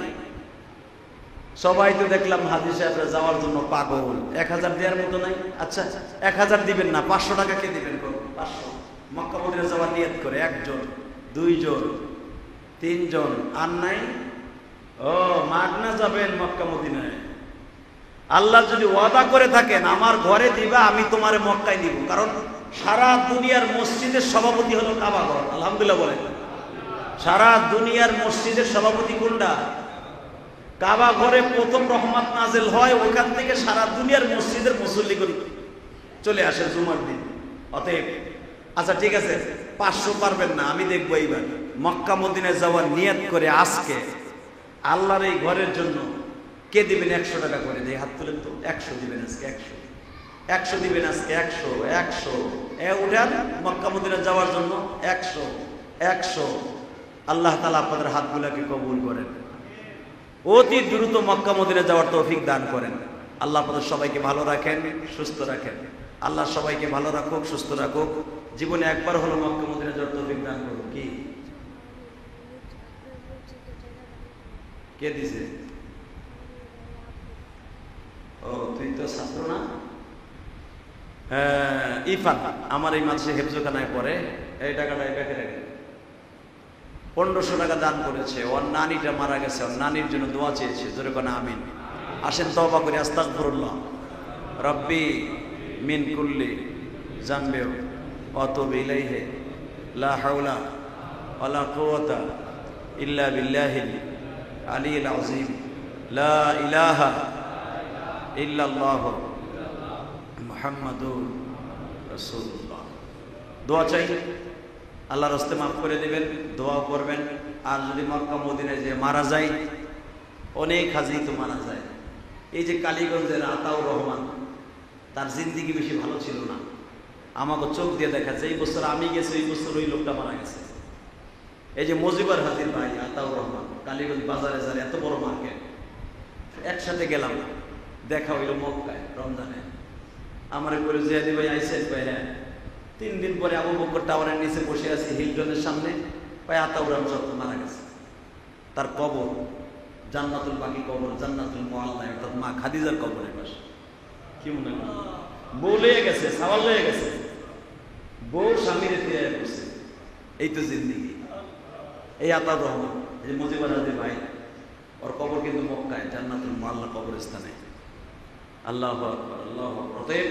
S1: সবাই তো দেখলাম হাজী সাহেবরা যাওয়ার জন্য পাগল। 1000 দেওয়ার মতো নাই। আচ্ছা 1000 দিবেন না, 500 টাকা কে দিবেন? 500। মক্কা মদিনা যাওয়ার নিয়ত করে 1 জন, 2 জন, 3 জন, আর নাই? ও মাগনা যাবেন মক্কা মদিনায়। আল্লাহ যদি ওয়াদা করে থাকেন আমার ঘরে দিবা, আমি তোমারে মক্কায় দিব। কারণ সারা দুনিয়ার মসজিদের সভাপতি হলো কাবা ঘর। আলহামদুলিল্লাহ বলেন। সারা দুনিয়ার মসজিদের সভাপতি কোনটা? কাবা ঘরে প্রথম রহমত নাজেল হয়, ওখান থেকে সারা দুনিয়ার মসজিদের মুসল্লিগণ চলে আসে জুমার দিন। অতএব আচ্ছা ঠিক আছে, 500 পারবেন না, আমি দেখবো এইবার মক্কা মদিনায় যাওয়ার নিয়ত করে আজকে আল্লাহর এই ঘরের জন্য কে দিবেন 100 টাকা করে? দিয়ে হাত তুলেন তো। 100 দিবেন আজকে। 100 100 দিবেন আজকে, 100 উঠেন মক্কা মদিনা যাওয়ার জন্য। 100 আল্লাহ তাআলা আপনাদের হাতগুলোকে কবুল করেন, অতি দ্রুত মক্কা মদিনা যাওয়ার তৌফিক দান করেন। আল্লাহ আপনাদের সবাইকে ভালো রাখেন, সুস্থ রাখেন। আল্লাহ সবাইকে ভালো রাখুক, সুস্থ রাখুক। জীবনে একবার হলো মক্কা মদিনা যাওয়ার তৌফিক দান করুন। কি কে দিছে? ও তুই তো ছাত্র না? ইরফান আমার এই মাসে হেফজখানায় পড়ে, এই টাকাটা এই ব্যাগে রাখেন। 1500 টাকা দান করেছে। ওর নানিটা মারা গেছে, ওর নানির জন্য দোয়া চেয়েছে। জোরে কোন আমিন। আসেন তওবা করি। আস্তাগফিরুল্লাহ রব্বি মিন কুল্লি জামবি ওয়া আতুবু ইলাইহি লা হাওলা ওয়ালা কুওয়াতা ইল্লা বিল্লাহিল আলিয়্যিল আযীম লা ইলাহা ইল্লাল্লাহ মুহাম্মাদুর রাসূলুল্লাহ। দোয়া চাই, আল্লাহর রাস্তায় মাফ করে দিবেন, দোয়া করবেন। আর যদি মক্কা মদিনায় যে মারা যায়, অনেক হাজি তো মারা যায়। এই যে কালীগঞ্জের আতাউর রহমান, তার জিন্দিগি বেশি ভালো ছিল না। আমাকে চোখ দিয়ে দেখা যায়, এই বছর আমি গেছি, এই বছর ওই লোকটা মারা গেছে। এই যে মজিবার হাজির ভাই আতাউর রহমান, কালীগঞ্জ বাজারে যার এত বড় মার্কেট, একসাথে গেলাম, দেখা হইল মক্কায় রমজানে। আমার করে জিয়াদি ভাই আইসেন ভাই, হ্যাঁ 3 দিন পরে আবু বকর টাওয়ারের নিচে বসে আছি হিলটনের সামনে, ভাই আতাউর রহমান মারা গেছে। তার কবর জান্নাতুল বাকি কবর, জান্নাতুল মুআল্লা, অর্থাৎ মা খাদিজার কবরের পাশে। কি মনে করেন? বউ লয়ে গেছে, সাওয়াল লয়ে গেছে, বউ স্বামীরে ফিরে করছে। এই তো জিন্দিগি। এই আতাউর রহমান, এই মজিবুর হাদি ভাই, ওর কবর কিন্তু মক্কায় জান্নাতুল মুআল্লা কবরস্থানে। আল্লাহু আকবার, আল্লাহু আকবার। অতএব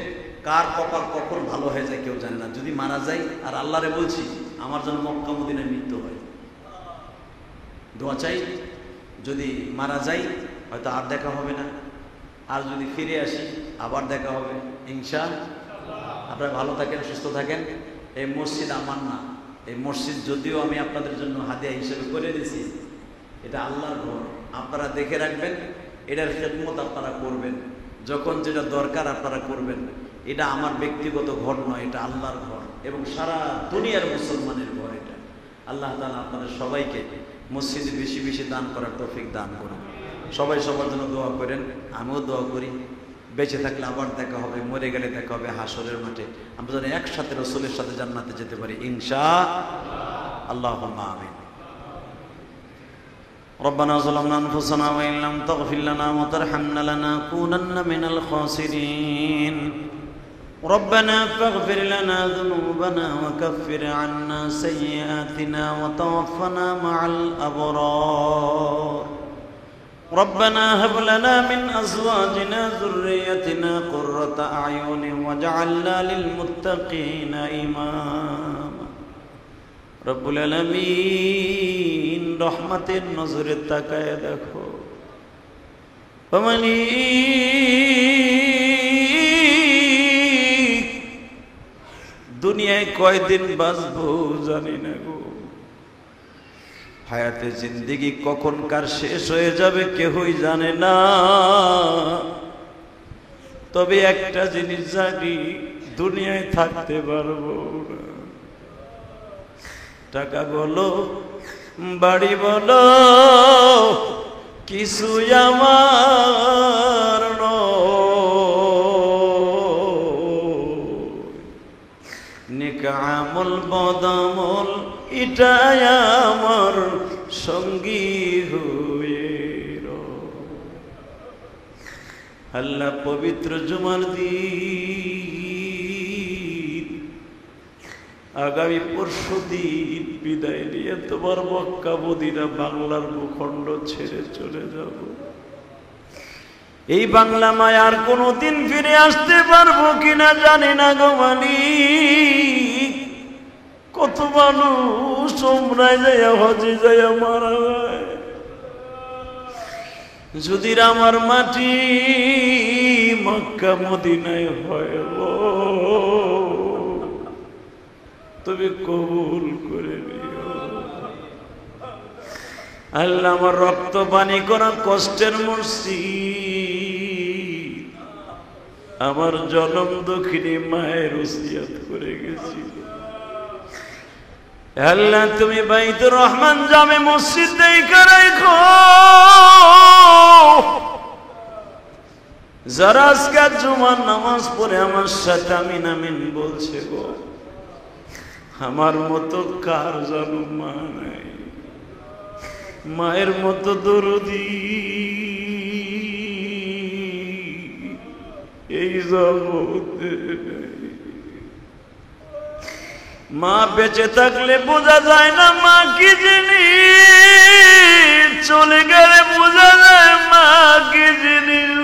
S1: কার কপাল কখন ভালো হয়ে যায় কেউ জানে না। যদি মারা যায়, আর আল্লাহরে বলছি আমার জন্য মক্কা মদিনায় মৃত্যু হয়, দোয়া চাই। যদি মারা যাই হয়তো আর দেখা হবে না, আর যদি ফিরে আসি আবার দেখা হবে ইনশাআল্লাহ। আপনারা ভালো থাকেন, সুস্থ থাকেন। এই মসজিদ আমার না, এই মসজিদ যদিও আমি আপনাদের জন্য হাদিয়া হিসেবে করে দিয়েছি, এটা আল্লাহর ঘর। আপনারা দেখে রাখবেন, এটার খেদমত আপনারা করবেন, যখন যেটা দরকার আপনারা করবেন। এটা আমার ব্যক্তিগত ঘর নয়, এটা আল্লাহর ঘর এবং সারা দুনিয়ার মুসলমানের ঘর এটা। আল্লাহ তাআলা আপনাদের সবাইকে মসজিদে বেশি বেশি দান করার তৌফিক দান করুন। সবাই সবার জন্য দোয়া করেন, আমিও দোয়া করি। বেঁচে থাকলে আবার দেখা হবে, মরে গেলে দেখা হবে হাসরের মাঠে। আমরা যেন একসাথে রাসূলের সাথে জান্নাতে যেতে পারি ইনশাআল্লাহ। আল্লাহুম্মা আমিন। ربنا ظلمنا أنفسنا وإن لم تغفر لنا وترحمنا لنكونن من الخاسرين. ربنا فاغفر لنا ذنوبنا وكفر عنا سيئاتنا وتوفنا مع الأبرار. ربنا هب لنا من أزواجنا ذريتنا قرة أعين واجعلنا للمتقين إماما. رب العالمين রহমতের নজরে তাকায় দেখো, দুনিয়ায় কয়দিন বাঁচবো জানি না গো। হায়াতে জিন্দেগি কখনকার শেষ হয়ে যাবে কেউই জানে না। তবে একটা জিনিস জানি, দুনিয়ায় থাকতে পারবো না। টাকা বলো, বাড়ি বলো, কিছু আমার নেক আমল বদামল এটাই আমার সঙ্গী হয়ে। আল্লাহ পবিত্র জুমার দিন, আগামী পরশু দিন বিদায় নিয়ে তোমার মক্কা মদিনা বাংলার ভূখণ্ড ছেড়ে চলে যাব। এই বাংলা মায়ার কোনদিন ফিরে আসতে পারবো কিনা জানি না গো মালিক। কত মানুষ উমরায় যায়, হজে যায়, মারা যায়। যদি আমার মাটি মক্কা মদিনায় হয় তবে কবুল করে নিও আল্লাহ। আমার রক্ত পানি করা কষ্টের মসজিদ, আমার জনম দুঃখিনী মায়ের ওসিয়ত করে গেছি। আল্লাহ তুমি বাইতুর রহমান জামে মসজিদ দেখা রাখো, যারা আজকে জুমার নামাজ পড়ে আমার সাথে আমিন আমিন বলছে গো, আমার মতো কার জানো মা নাই, মায়ের মতো দরদি এই জগতে। মা বেঁচে থাকলে বোঝা যায় না মা কি জিনিস, চলে গেলে বোঝা যায় মা কি জিনিস।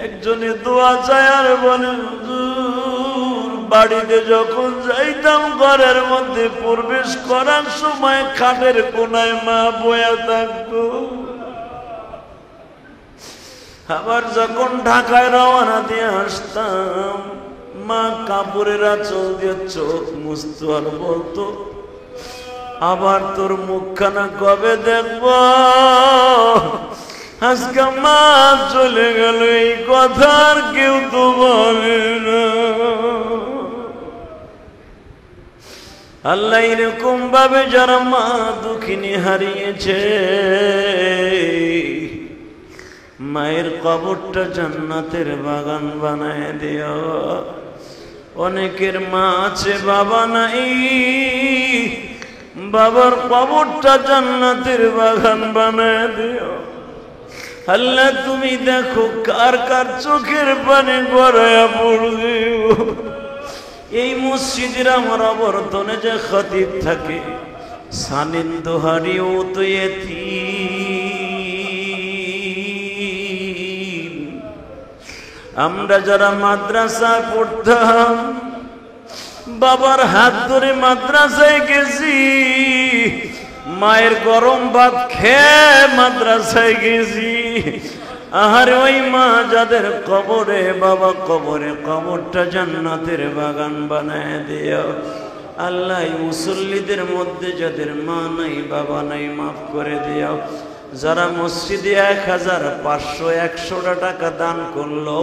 S1: একজনে দোয়া চায় আর বলে হুজুর, বাড়িতে যখন যাইতাম ঘরের মধ্যে প্রবেশ করার সময় খাটের কোনায় মা বয়া থাকতো, আবার যখন ঢাকায় রওনা দিয়ে আসতাম মা কাপড়ের আঁচল দিয়ে চোখ মুছতো আর বলতো আবার তোর মুখখানা কবে দেখব। আজকে মা চলে গেল এই কথা আর কেউ তো বলে না। আল্লাহ এরকম ভাবে যারা মা দুঃখিনী হারিয়েছে, মায়ের কবরটা জান্নাতের বাগান বানায় দিও। অনেকের মা আছে বাবা নাই, বাবার কবরটা জান্নাতের বাগান বানায় দিও। আল্লাহ তুমি দেখো কার কার চোখের পানি গড়ায়া পড়বে। এই মসজিদের আমার অবর্তনে যে খতিব থাকে সানিন দোহারি ও তো আমরা যারা মাদ্রাসায় পড়তাম বাবার হাত ধরে মাদ্রাসায় গেছি, মায়ের গরম ভাত খেয়ে মাদ্রাসায় গেছি। আহারে ওই মা যাদের কবরে বাবা কবরে, কবরটা জান্নাতের বাগান বানায় দিও। আল্লাহ মুসল্লিদের মধ্যে যাদের মা নাই বাবা নাই মাফ করে দিও। যারা মসজিদে 1000, 500, 100 টাকা দান করলো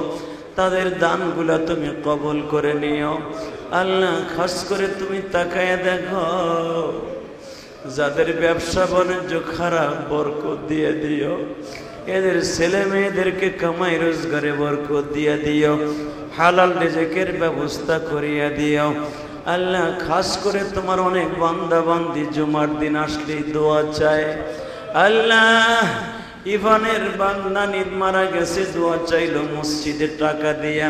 S1: তাদের দানগুলা তুমি কবুল করে নিও। আল্লাহ খাস করে তুমি তাকায় দেখো যাদের ব্যবসা বাণিজ্য খারাপ, বরকত দিয়ে দিও। এদের ছেলে মেয়েদেরকে কামাই রোজগারে বরকত দিয়ে দিও, হালাল রিজিকের ব্যবস্থা করিয়া দিও। আল্লাহ খাস করে তোমার অনেক বান্দা বান্দি জুমার দিন আসলে দোয়া চায়। আল্লাহ ইভানের নানির মারা গেছে, দোয়া চাইলো মসজিদে টাকা দিয়া।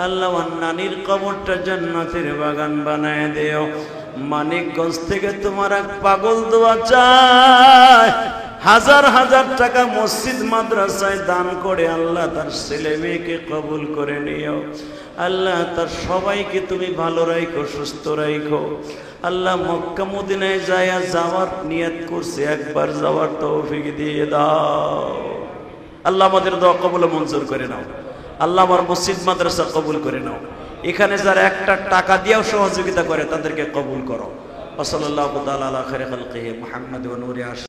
S1: আল্লাহ নানির কবরটা জান্নাতের বাগান বানায় দিও। মানিকগঞ্জ থেকে তোমার এক পাগল দোয়া চায়, 1000 টাকা মসজিদ মাদ্রাসায় দান করে আল্লাহ তার ছেলে মেয়েকে কবুল করে নিও। আল্লাহ তার সবাইকে তুমি ভালো রাখো, সুস্থ রাখো। আল্লাহ মক্কা মদিনায় যাওয়ার নিয়ত করছে, একবার যাওয়ার তৌফিক দিয়ে দাও। আল্লাহ আমাদের দোয়া কবুল মঞ্জুর করে নাও। আল্লাহ আমার মসজিদ মাদ্রাসা কবুল করে নাও। এখানে যারা একটা টাকা দিয়েও সহযোগিতা করে তাদেরকে কবুল করো। ওয়া সাল্লাল্লাহু তাআলা আলা খায়রি খালকিহি মুহাম্মাদ ওয়া নূরি